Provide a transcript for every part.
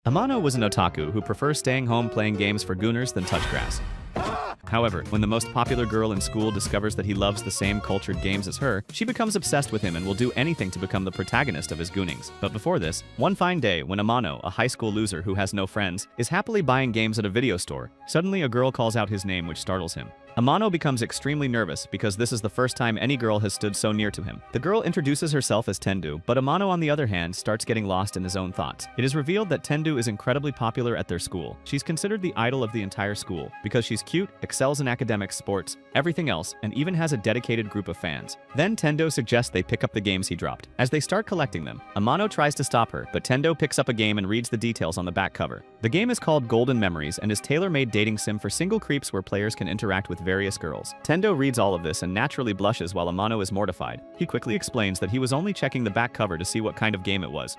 Amano was an otaku who prefers staying home playing games for gooners than touch grass. However, when the most popular girl in school discovers that he loves the same cultured games as her, she becomes obsessed with him and will do anything to become the protagonist of his goonings. But before this, one fine day when Amano, a high school loser who has no friends, is happily buying games at a video store, suddenly a girl calls out his name, which startles him. Amano becomes extremely nervous because this is the first time any girl has stood so near to him. The girl introduces herself as Tendu, but Amano on the other hand starts getting lost in his own thoughts. It is revealed that Tendu is incredibly popular at their school. She's considered the idol of the entire school because she's cute, excels in academics, sports, everything else, and even has a dedicated group of fans. Then Tendo suggests they pick up the games he dropped. As they start collecting them, Amano tries to stop her, but Tendo picks up a game and reads the details on the back cover. The game is called Golden Memories and is tailor-made dating sim for single creeps where players can interact with various girls. Tendo reads all of this and naturally blushes while Amano is mortified. He quickly explains that he was only checking the back cover to see what kind of game it was.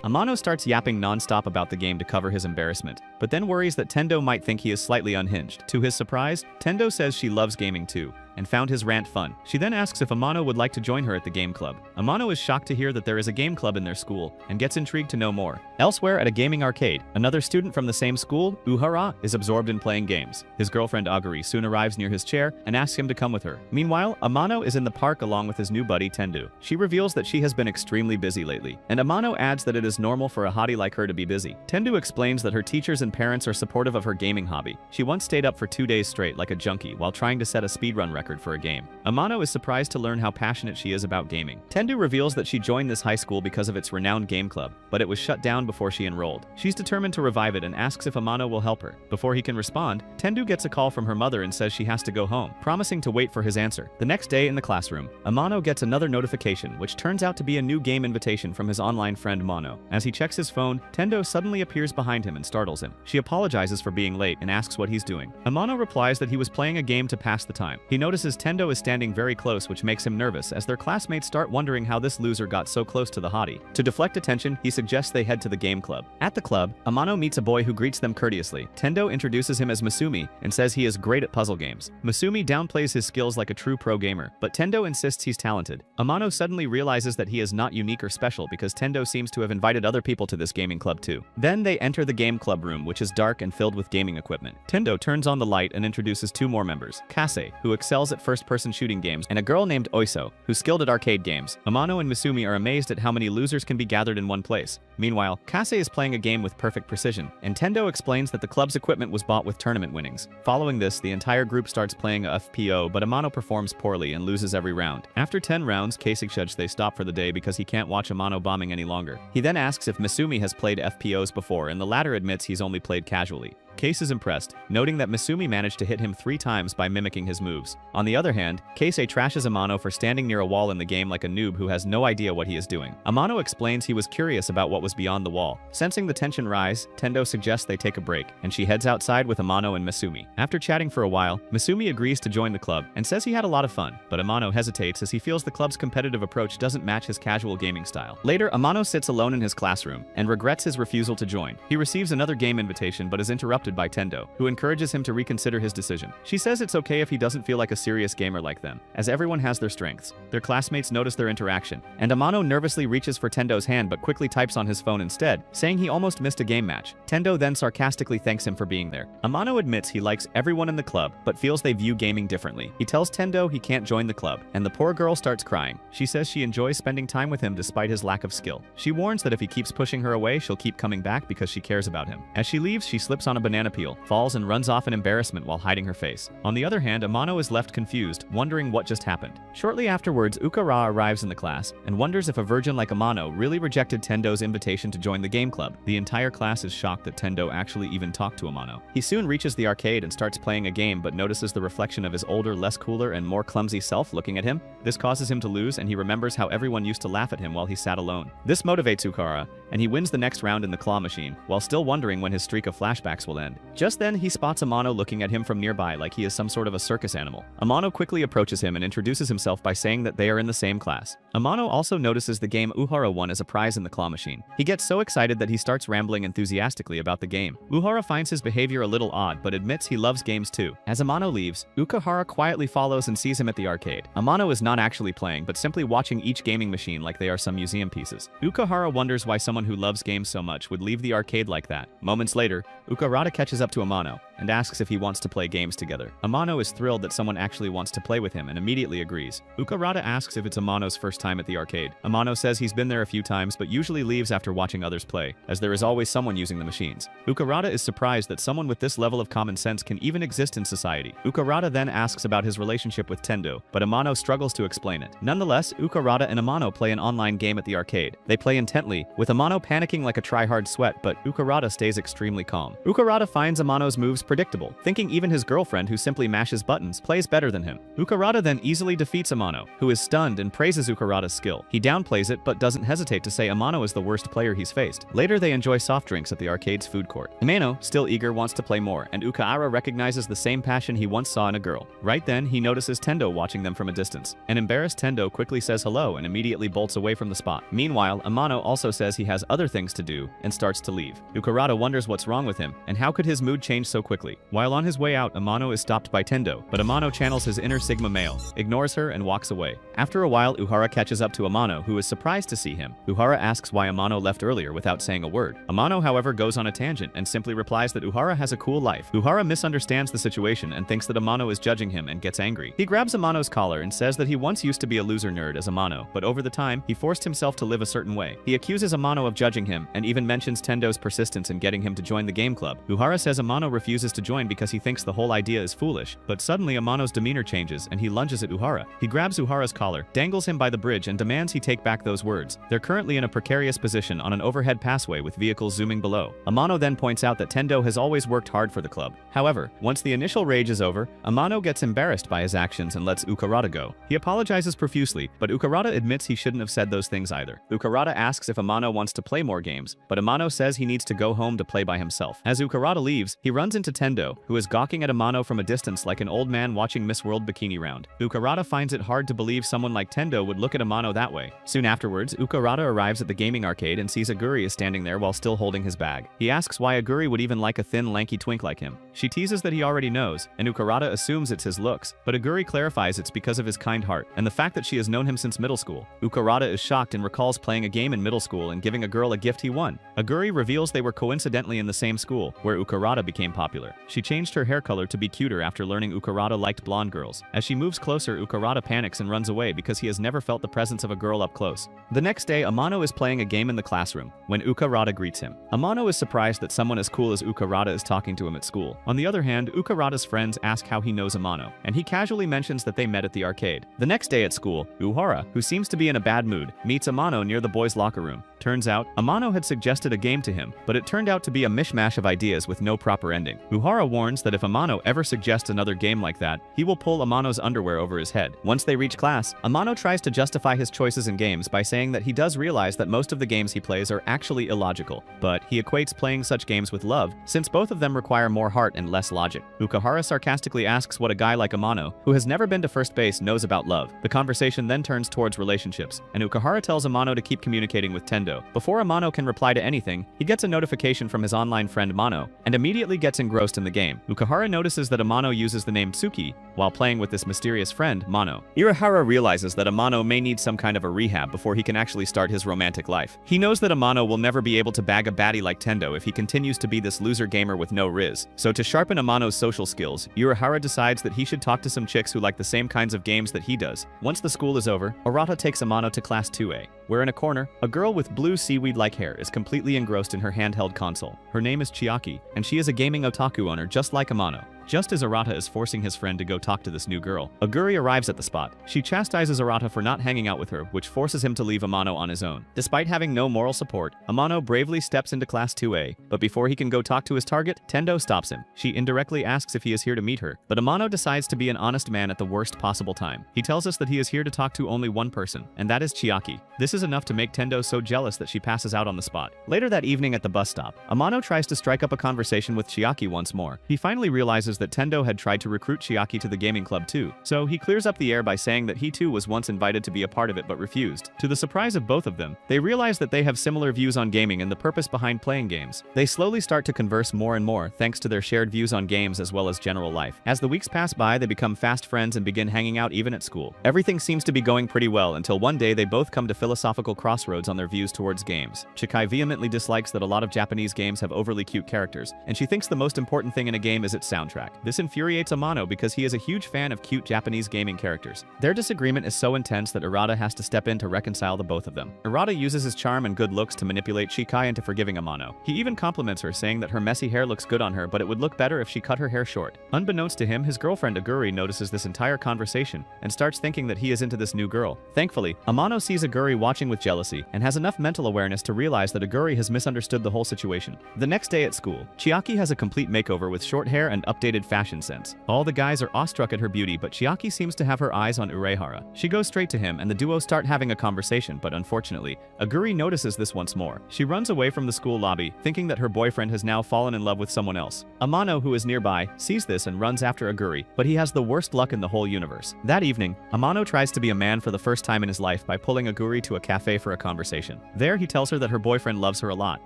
Amano starts yapping non-stop about the game to cover his embarrassment, but then worries that Tendo might think he is slightly unhinged. To his surprise, Tendo says she loves gaming too, and found his rant fun. She then asks if Amano would like to join her at the game club. Amano is shocked to hear that there is a game club in their school, and gets intrigued to know more. Elsewhere at a gaming arcade, another student from the same school, Uhara, is absorbed in playing games. His girlfriend Aguri soon arrives near his chair and asks him to come with her. Meanwhile, Amano is in the park along with his new buddy Tendu. She reveals that she has been extremely busy lately, and Amano adds that it is normal for a hottie like her to be busy. Tendu explains that her teachers and parents are supportive of her gaming hobby. She once stayed up for 2 days straight like a junkie while trying to set a speedrun record for a game. Amano is surprised to learn how passionate she is about gaming. Tendu reveals that she joined this high school because of its renowned game club, but it was shut down before she enrolled. She's determined to revive it and asks if Amano will help her. Before he can respond, Tendu gets a call from her mother and says she has to go home, promising to wait for his answer. The next day in the classroom, Amano gets another notification, which turns out to be a new game invitation from his online friend Mono. As he checks his phone, Tendo suddenly appears behind him and startles him. She apologizes for being late and asks what he's doing. Amano replies that he was playing a game to pass the time. He notices Tendo is standing very close, which makes him nervous as their classmates start wondering how this loser got so close to the hottie. To deflect attention, he suggests they head to the game club. At the club, Amano meets a boy who greets them courteously. Tendo introduces him as Masumi and says he is great at puzzle games. Masumi downplays his skills like a true pro gamer, but Tendo insists he's talented. Amano suddenly realizes that he is not unique or special because Tendo seems to have invited other people to this gaming club too. Then they enter the game club room, which is dark and filled with gaming equipment. Tendo turns on the light and introduces two more members, Kase, who excels at first-person shooting games, and a girl named Oiso, who's skilled at arcade games. Amano and Masumi are amazed at how many losers can be gathered in one place. Meanwhile, Kase is playing a game with perfect precision, and Tendo explains that the club's equipment was bought with tournament winnings. Following this, the entire group starts playing a FPO, but Amano performs poorly and loses every round. After 10 rounds, Kase suggests they stop for the day because he can't watch Amano bombing any longer. He then asks if Masumi has played FPOs before, and the latter admits he's only played casually. Case is impressed, noting that Masumi managed to hit him 3 times by mimicking his moves. On the other hand, Case trashes Amano for standing near a wall in the game like a noob who has no idea what he is doing. Amano explains he was curious about what was beyond the wall. Sensing the tension rise, Tendo suggests they take a break, and she heads outside with Amano and Masumi. After chatting for a while, Masumi agrees to join the club and says he had a lot of fun, but Amano hesitates as he feels the club's competitive approach doesn't match his casual gaming style. Later, Amano sits alone in his classroom and regrets his refusal to join. He receives another game invitation but is interrupted by Tendo, who encourages him to reconsider his decision. She says it's okay if he doesn't feel like a serious gamer like them, as everyone has their strengths. Their classmates notice their interaction, and Amano nervously reaches for Tendo's hand but quickly types on his phone instead, saying he almost missed a game match. Tendo then sarcastically thanks him for being there. Amano admits he likes everyone in the club, but feels they view gaming differently. He tells Tendo he can't join the club, and the poor girl starts crying. She says she enjoys spending time with him despite his lack of skill. She warns that if he keeps pushing her away, she'll keep coming back because she cares about him. As she leaves, she slips on a banana peel, falls and runs off in embarrassment while hiding her face. On the other hand, Amano is left confused, wondering what just happened. Shortly afterwards, Ukara arrives in the class and wonders if a virgin like Amano really rejected Tendo's invitation to join the game club. The entire class is shocked that Tendo actually even talked to Amano. He soon reaches the arcade and starts playing a game but notices the reflection of his older, less cooler, and more clumsy self looking at him. This causes him to lose, and he remembers how everyone used to laugh at him while he sat alone. This motivates Ukara, and he wins the next round in the claw machine, while still wondering when his streak of flashbacks will end. Just then, he spots Amano looking at him from nearby like he is some sort of a circus animal. Amano quickly approaches him and introduces himself by saying that they are in the same class. Amano also notices the game Uhara won as a prize in the claw machine. He gets so excited that he starts rambling enthusiastically about the game. Uhara finds his behavior a little odd but admits he loves games too. As Amano leaves, Ukahara quietly follows and sees him at the arcade. Amano is not actually playing but simply watching each gaming machine like they are some museum pieces. Ukahara wonders why someone who loves games so much would leave the arcade like that. Moments later, Ukarada catches up to Amano and asks if he wants to play games together. Amano is thrilled that someone actually wants to play with him and immediately agrees. Ukarada asks if it's Amano's first time at the arcade. Amano says he's been there a few times but usually leaves after watching others play, as there is always someone using the machines. Ukarada is surprised that someone with this level of common sense can even exist in society. Ukarada then asks about his relationship with Tendo, but Amano struggles to explain it. Nonetheless, Ukarada and Amano play an online game at the arcade. They play intently, with Amano panicking like a try-hard sweat, but Ukarada stays extremely calm. Ukarada finds Amano's moves predictable, thinking even his girlfriend, who simply mashes buttons, plays better than him. Ukarada then easily defeats Amano, who is stunned and praises Ukarada's skill. He downplays it but doesn't hesitate to say Amano is the worst player he's faced. Later they enjoy soft drinks at the arcade's food court. Amano, still eager, wants to play more, and Ukahara recognizes the same passion he once saw in a girl. Right then, he notices Tendo watching them from a distance. An embarrassed Tendo quickly says hello and immediately bolts away from the spot. Meanwhile, Amano also says he has other things to do and starts to leave. Ukarada wonders what's wrong with him and how could his mood change so quickly. While on his way out, Amano is stopped by Tendo, but Amano channels his inner Sigma male, ignores her, and walks away. After a while, Uhara catches up to Amano, who is surprised to see him. Uhara asks why Amano left earlier without saying a word. Amano, however, goes on a tangent and simply replies that Uhara has a cool life. Uhara misunderstands the situation and thinks that Amano is judging him and gets angry. He grabs Amano's collar and says that he once used to be a loser nerd as Amano, but over the time, he forced himself to live a certain way. He accuses Amano of judging him and even mentions Tendo's persistence in getting him to join the game club. Uhara says Amano refuses to join because he thinks the whole idea is foolish, but suddenly Amano's demeanor changes and he lunges at Uhara. He grabs Uhara's collar, dangles him by the bridge, and demands he take back those words. They're currently in a precarious position on an overhead passway with vehicles zooming below. Amano then points out that Tendo has always worked hard for the club. However, once the initial rage is over, Amano gets embarrassed by his actions and lets Ukarada go. He apologizes profusely, but Ukarada admits he shouldn't have said those things either. Ukarada asks if Amano wants to play more games, but Amano says he needs to go home to play by himself. As Ukarada leaves, he runs into Tendo, who is gawking at Amano from a distance like an old man watching Miss World Bikini Round. Ukarada finds it hard to believe someone like Tendo would look at Amano that way. Soon afterwards, Ukarada arrives at the gaming arcade and sees Aguri is standing there while still holding his bag. He asks why Aguri would even like a thin, lanky twink like him. She teases that he already knows, and Ukarada assumes it's his looks, but Aguri clarifies it's because of his kind heart and the fact that she has known him since middle school. Ukarada is shocked and recalls playing a game in middle school and giving a girl a gift he won. Aguri reveals they were coincidentally in the same school, where Ukarada became popular. She changed her hair color to be cuter after learning Ukarada liked blonde girls. As she moves closer, Ukarada panics and runs away because he has never felt the presence of a girl up close. The next day, Amano is playing a game in the classroom when Ukarada greets him. Amano is surprised that someone as cool as Ukarada is talking to him at school. On the other hand, Ukarada's friends ask how he knows Amano, and he casually mentions that they met at the arcade. The next day at school, Uhara, who seems to be in a bad mood, meets Amano near the boys' locker room. Turns out, Amano had suggested a game to him, but it turned out to be a mishmash of ideas with no proper ending. Uhara warns that if Amano ever suggests another game like that, he will pull Amano's underwear over his head. Once they reach class, Amano tries to justify his choices in games by saying that he does realize that most of the games he plays are actually illogical, but he equates playing such games with love, since both of them require more heart and less logic. Ukahara sarcastically asks what a guy like Amano, who has never been to first base, knows about love. The conversation then turns towards relationships, and Ukahara tells Amano to keep communicating with Tendo. Before Amano can reply to anything, he gets a notification from his online friend Mano, and immediately gets engrossed in the game. Ukahara notices that Amano uses the name Tsuki while playing with this mysterious friend, Mano. Irihara realizes that Amano may need some kind of a rehab before he can actually start his romantic life. He knows that Amano will never be able to bag a baddie like Tendo if he continues to be this loser gamer with no riz. So to sharpen Amano's social skills, Irihara decides that he should talk to some chicks who like the same kinds of games that he does. Once the school is over, Arata takes Amano to class 2A, where in a corner, a girl with blue seaweed-like hair is completely engrossed in her handheld console. Her name is Chiaki, and she is a gaming otaku owner just like Amano. Just as Arata is forcing his friend to go talk to this new girl, Aguri arrives at the spot. She chastises Arata for not hanging out with her, which forces him to leave Amano on his own. Despite having no moral support, Amano bravely steps into class 2A, but before he can go talk to his target, Tendo stops him. She indirectly asks if he is here to meet her, but Amano decides to be an honest man at the worst possible time. He tells us that he is here to talk to only one person, and that is Chiaki. This is enough to make Tendo so jealous that she passes out on the spot. Later that evening at the bus stop, Amano tries to strike up a conversation with Chiaki once more. He finally realizes discloses that Tendo had tried to recruit Chiaki to the gaming club too, so he clears up the air by saying that he too was once invited to be a part of it but refused. To the surprise of both of them, they realize that they have similar views on gaming and the purpose behind playing games. They slowly start to converse more and more thanks to their shared views on games as well as general life. As the weeks pass by, they become fast friends and begin hanging out even at school. Everything seems to be going pretty well until one day they both come to philosophical crossroads on their views towards games. Chikai vehemently dislikes that a lot of Japanese games have overly cute characters, and she thinks the most important thing in a game is its soundtrack. This infuriates Amano because he is a huge fan of cute Japanese gaming characters. Their disagreement is so intense that Arata has to step in to reconcile the both of them. Arata uses his charm and good looks to manipulate Chikai into forgiving Amano. He even compliments her, saying that her messy hair looks good on her, but it would look better if she cut her hair short. Unbeknownst to him, his girlfriend Aguri notices this entire conversation and starts thinking that he is into this new girl. Thankfully, Amano sees Aguri watching with jealousy and has enough mental awareness to realize that Aguri has misunderstood the whole situation. The next day at school, Chiaki has a complete makeover with short hair and updated fashion sense. All the guys are awestruck at her beauty, but Chiaki seems to have her eyes on Urehara. She goes straight to him and the duo start having a conversation, but unfortunately, Aguri notices this once more. She runs away from the school lobby, thinking that her boyfriend has now fallen in love with someone else. Amano, who is nearby, sees this and runs after Aguri, but he has the worst luck in the whole universe. That evening, Amano tries to be a man for the first time in his life by pulling Aguri to a cafe for a conversation. There, he tells her that her boyfriend loves her a lot,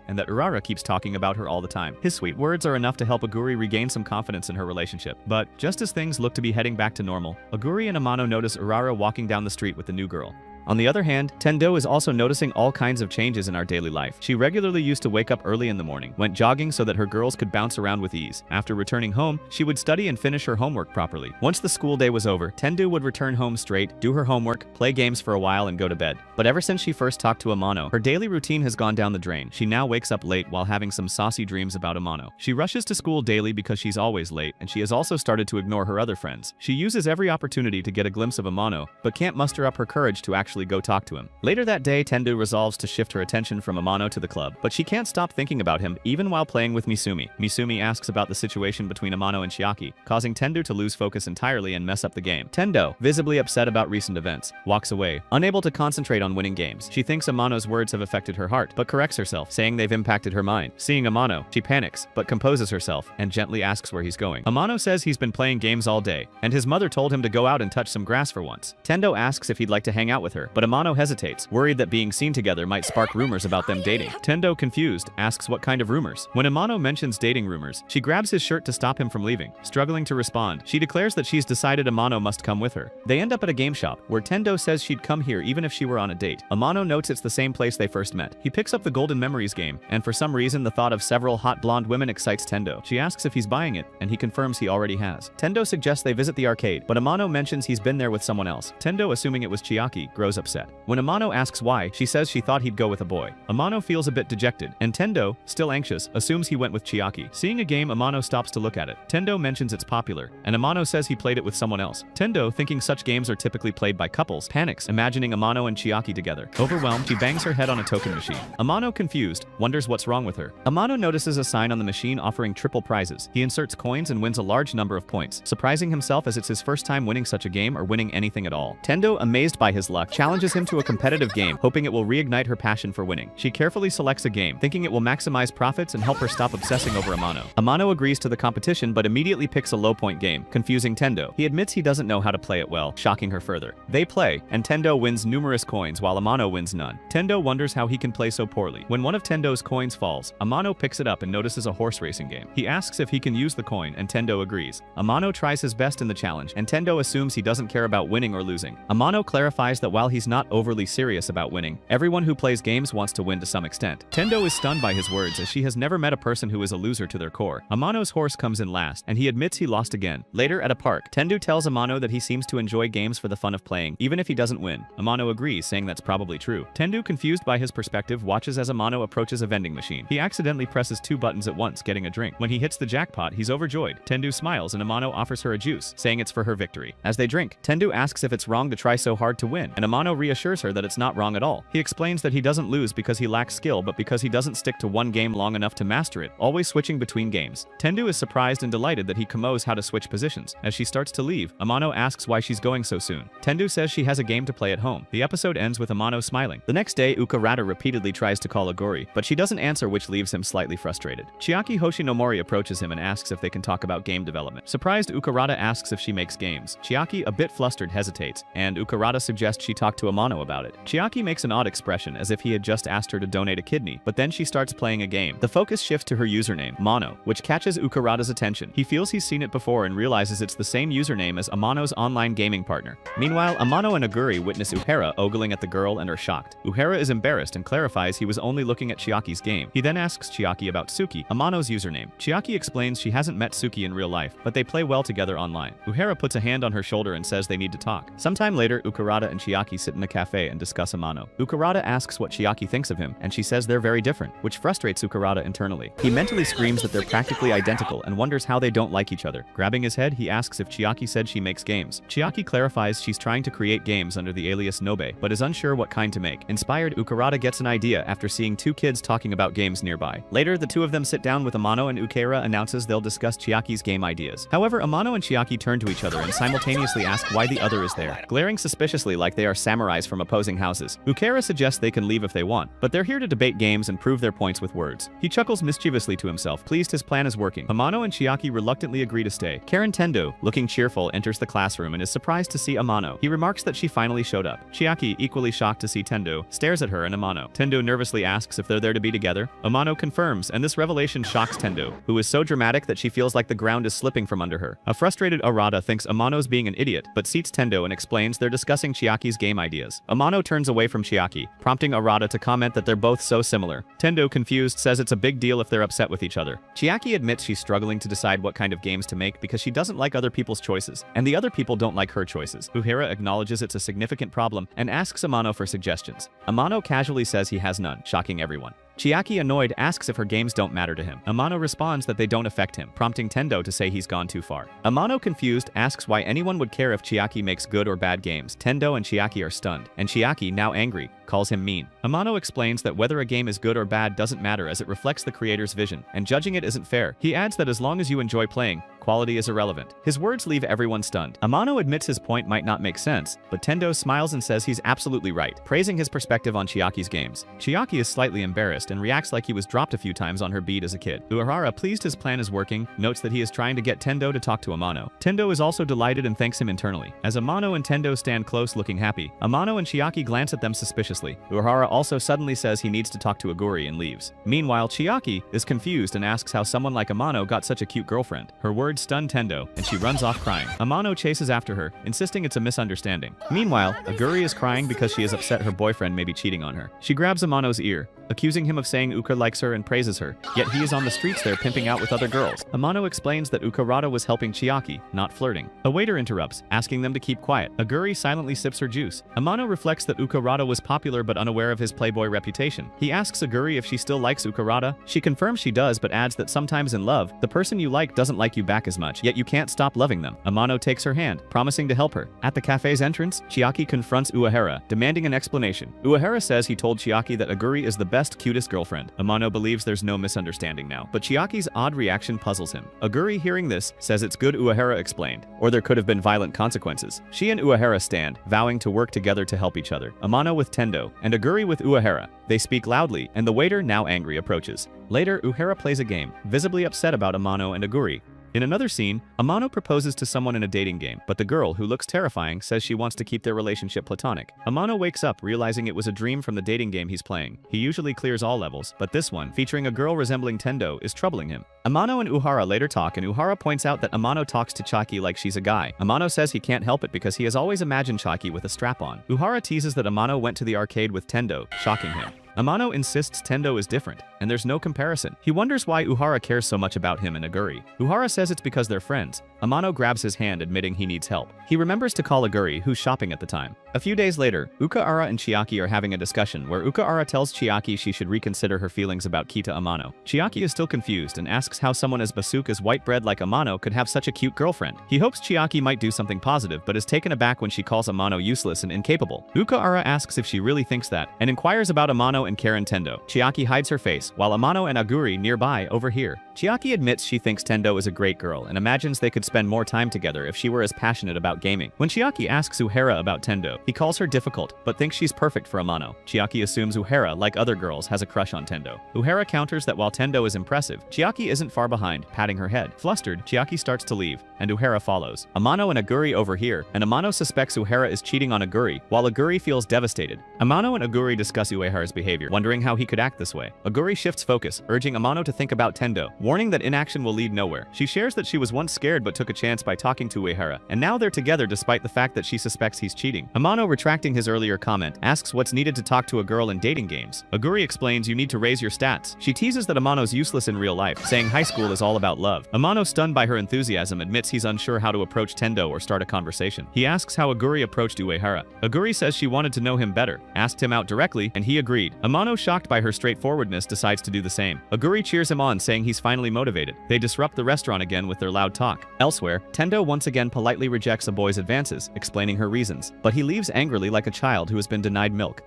and that Urara keeps talking about her all the time. His sweet words are enough to help Aguri regain some confidence in her relationship. But just as things look to be heading back to normal, Aguri and Amano notice Urara walking down the street with the new girl. On the other hand, Tendo is also noticing all kinds of changes in our daily life. She regularly used to wake up early in the morning, went jogging so that her girls could bounce around with ease. After returning home, she would study and finish her homework properly. Once the school day was over, Tendo would return home straight, do her homework, play games for a while, and go to bed. But ever since she first talked to Amano, her daily routine has gone down the drain. She now wakes up late while having some saucy dreams about Amano. She rushes to school daily because she's always late, and she has also started to ignore her other friends. She uses every opportunity to get a glimpse of Amano, but can't muster up her courage to actually go talk to him. Later that day, Tendo resolves to shift her attention from Amano to the club, but she can't stop thinking about him even while playing with Misumi. Misumi asks about the situation between Amano and Chiaki, causing Tendo to lose focus entirely and mess up the game. Tendo, visibly upset about recent events, walks away, unable to concentrate on winning games. She thinks Amano's words have affected her heart, but corrects herself, saying they've impacted her mind. Seeing Amano, she panics, but composes herself and gently asks where he's going. Amano says he's been playing games all day, and his mother told him to go out and touch some grass for once. Tendo asks if he'd like to hang out with her, but Amano hesitates, worried that being seen together might spark rumors about them dating. Tendo, confused, asks what kind of rumors. When Amano mentions dating rumors, she grabs his shirt to stop him from leaving. Struggling to respond, she declares that she's decided Amano must come with her. They end up at a game shop, where Tendo says she'd come here even if she were on a date. Amano notes it's the same place they first met. He picks up the Golden Memories game, and for some reason the thought of several hot blonde women excites Tendo. She asks if he's buying it, and he confirms he already has. Tendo suggests they visit the arcade, but Amano mentions he's been there with someone else. Tendo, assuming it was Chiaki, grows upset. When Amano asks why, she says she thought he'd go with a boy. Amano feels a bit dejected, and Tendo, still anxious, assumes he went with Chiaki. Seeing a game, Amano stops to look at it. Tendo mentions it's popular, and Amano says he played it with someone else. Tendo, thinking such games are typically played by couples, panics, imagining Amano and Chiaki together. Overwhelmed, she bangs her head on a token machine. Amano, confused, wonders what's wrong with her. Amano notices a sign on the machine offering triple prizes. He inserts coins and wins a large number of points, surprising himself as it's his first time winning such a game or winning anything at all. Tendo, amazed by his luck, challenges him to a competitive game, hoping it will reignite her passion for winning. She carefully selects a game, thinking it will maximize profits and help her stop obsessing over Amano. Amano agrees to the competition but immediately picks a low-point game, confusing Tendo. He admits he doesn't know how to play it well, shocking her further. They play, and Tendo wins numerous coins while Amano wins none. Tendo wonders how he can play so poorly. When one of Tendo's coins falls, Amano picks it up and notices a horse racing game. He asks if he can use the coin, and Tendo agrees. Amano tries his best in the challenge, and Tendo assumes he doesn't care about winning or losing. Amano clarifies that while he's not overly serious about winning, everyone who plays games wants to win to some extent. Tendo is stunned by his words as she has never met a person who is a loser to their core. Amano's horse comes in last, and he admits he lost again. Later at a park, Tendo tells Amano that he seems to enjoy games for the fun of playing, even if he doesn't win. Amano agrees, saying that's probably true. Tendo, confused by his perspective, watches as Amano approaches a vending machine. He accidentally presses 2 buttons at once, getting a drink. When he hits the jackpot, he's overjoyed. Tendo smiles and Amano offers her a juice, saying it's for her victory. As they drink, Tendo asks if it's wrong to try so hard to win, and Amano Amano reassures her that it's not wrong at all. He explains that he doesn't lose because he lacks skill but because he doesn't stick to one game long enough to master it, always switching between games. Tendu is surprised and delighted that he knows how to switch positions. As she starts to leave, Amano asks why she's going so soon. Tendu says she has a game to play at home. The episode ends with Amano smiling. The next day, Ukarada repeatedly tries to call Aguri, but she doesn't answer, which leaves him slightly frustrated. Chiaki Hoshinomori approaches him and asks if they can talk about game development. Surprised, Ukarada asks if she makes games. Chiaki, a bit flustered, hesitates, and Ukarada suggests she talk to Amano about it. Chiaki makes an odd expression as if he had just asked her to donate a kidney, but then she starts playing a game. The focus shifts to her username, Mono, which catches Ukarada's attention. He feels he's seen it before and realizes it's the same username as Amano's online gaming partner. Meanwhile, Amano and Aguri witness Uhara ogling at the girl and are shocked. Uhara is embarrassed and clarifies he was only looking at Chiaki's game. He then asks Chiaki about Suki, Amano's username. Chiaki explains she hasn't met Suki in real life, but they play well together online. Uhara puts a hand on her shoulder and says they need to talk. Sometime later, Ukarada and Chiaki sit in a cafe and discuss Amano. Ukarada asks what Chiaki thinks of him, and she says they're very different, which frustrates Ukarada internally. He mentally screams that they're practically identical and wonders how they don't like each other. Grabbing his head, he asks if Chiaki said she makes games. Chiaki clarifies she's trying to create games under the alias Nobe, but is unsure what kind to make. Inspired, Ukarada gets an idea after seeing two kids talking about games nearby. Later, the two of them sit down with Amano, and Ukera announces they'll discuss Chiaki's game ideas. However, Amano and Chiaki turn to each other and simultaneously ask why the other is there, glaring suspiciously like they are samurais from opposing houses. Ukera suggests they can leave if they want, but they're here to debate games and prove their points with words. He chuckles mischievously to himself, pleased his plan is working. Amano and Chiaki reluctantly agree to stay. Karen Tendo, looking cheerful, enters the classroom and is surprised to see Amano. He remarks that she finally showed up. Chiaki, equally shocked to see Tendo, stares at her and Amano. Tendo nervously asks if they're there to be together. Amano confirms, and this revelation shocks Tendo, who is so dramatic that she feels like the ground is slipping from under her. A frustrated Arata thinks Amano's being an idiot, but seats Tendo and explains they're discussing Chiaki's game ideas. Amano turns away from Chiaki, prompting Arata to comment that they're both so similar. Tendo, confused, says it's a big deal if they're upset with each other. Chiaki admits she's struggling to decide what kind of games to make because she doesn't like other people's choices, and the other people don't like her choices. Uhira acknowledges it's a significant problem and asks Amano for suggestions. Amano casually says he has none, shocking everyone. Chiaki, annoyed, asks if her games don't matter to him. Amano responds that they don't affect him, prompting Tendo to say he's gone too far. Amano, confused, asks why anyone would care if Chiaki makes good or bad games. Tendo and Chiaki are stunned, and Chiaki, now angry, calls him mean. Amano explains that whether a game is good or bad doesn't matter as it reflects the creator's vision, and judging it isn't fair. He adds that as long as you enjoy playing, quality is irrelevant. His words leave everyone stunned. Amano admits his point might not make sense, but Tendo smiles and says he's absolutely right, praising his perspective on Chiaki's games. Chiaki is slightly embarrassed and reacts like he was dropped a few times on her beat as a kid. Uehara, pleased his plan is working, notes that he is trying to get Tendo to talk to Amano. Tendo is also delighted and thanks him internally. As Amano and Tendo stand close looking happy, Amano and Chiaki glance at them suspiciously. Uehara also suddenly says he needs to talk to Aguri and leaves. Meanwhile, Chiaki is confused and asks how someone like Amano got such a cute girlfriend. Her words stun Tendo, and she runs off crying. Amano chases after her, insisting it's a misunderstanding. Meanwhile, Aguri is crying because she is upset her boyfriend may be cheating on her. She grabs Amano's ear, accusing him of saying Uka likes her and praises her, yet he is on the streets there pimping out with other girls. Amano explains that Ukarada was helping Chiaki, not flirting. A waiter interrupts, asking them to keep quiet. Aguri silently sips her juice. Amano reflects that Ukarada was popular but unaware of his playboy reputation. He asks Aguri if she still likes Ukarada. She confirms she does but adds that sometimes in love, the person you like doesn't like you back as much, yet you can't stop loving them. Amano takes her hand, promising to help her. At the cafe's entrance, Chiaki confronts Uehara, demanding an explanation. Uehara says he told Chiaki that Aguri is the best, cutest girlfriend. Amano believes there's no misunderstanding now, but Chiaki's odd reaction puzzles him. Aguri, hearing this, says it's good Uehara explained, or there could have been violent consequences. She and Uehara stand, vowing to work together to help each other. Amano with Tendo, and Aguri with Uehara. They speak loudly, and the waiter, now angry, approaches. Later, Uehara plays a game, visibly upset about Amano and Aguri. In another scene, Amano proposes to someone in a dating game, but the girl, who looks terrifying, says she wants to keep their relationship platonic. Amano wakes up realizing it was a dream from the dating game he's playing. He usually clears all levels, but this one, featuring a girl resembling Tendo, is troubling him. Amano and Uhara later talk, and Uhara points out that Amano talks to Chiaki like she's a guy. Amano says he can't help it because he has always imagined Chiaki with a strap on. Uhara teases that Amano went to the arcade with Tendo, shocking him. Amano insists Tendo is different. and there's no comparison. He wonders why Uhara cares so much about him and Aguri. Uhara says it's because they're friends. Amano grabs his hand, admitting he needs help. He remembers to call Aguri, who's shopping at the time. A few days later, Ukahara and Chiaki are having a discussion where Ukahara tells Chiaki she should reconsider her feelings about Kita Amano. Chiaki is still confused and asks how someone as basuk as white bread like Amano could have such a cute girlfriend. He hopes Chiaki might do something positive, but is taken aback when she calls Amano useless and incapable. Ukahara asks if she really thinks that, and inquires about Amano and Karen Tendo. Chiaki hides her face, while Amano and Aguri nearby overhear. Chiaki admits she thinks Tendo is a great girl and imagines they could spend more time together if she were as passionate about gaming. When Chiaki asks Uhara about Tendo, he calls her difficult, but thinks she's perfect for Amano. Chiaki assumes Uhara, like other girls, has a crush on Tendo. Uhara counters that while Tendo is impressive, Chiaki isn't far behind, patting her head. Flustered, Chiaki starts to leave, and Uhara follows. Amano and Aguri overhear, and Amano suspects Uhara is cheating on Aguri, while Aguri feels devastated. Amano and Aguri discuss Uhara's behavior, wondering how he could act this way. Aguri shifts focus, urging Amano to think about Tendo, warning that inaction will lead nowhere. She shares that she was once scared but took a chance by talking to Uhara, and now they're together despite the fact that she suspects he's cheating. Amano, retracting his earlier comment, asks what's needed to talk to a girl in dating games. Aguri explains you need to raise your stats. She teases that Amano's useless in real life, saying high school is all about love. Amano, stunned by her enthusiasm, admits he's unsure how to approach Tendo or start a conversation. He asks how Aguri approached Uehara. Aguri says she wanted to know him better, asked him out directly, and he agreed. Amano, shocked by her straightforwardness, decides to do the same. Aguri cheers him on, saying he's finally motivated. They disrupt the restaurant again with their loud talk. Elsewhere, Tendo once again politely rejects a boy's advances, explaining her reasons, but he leaves angrily like a child who has been denied milk.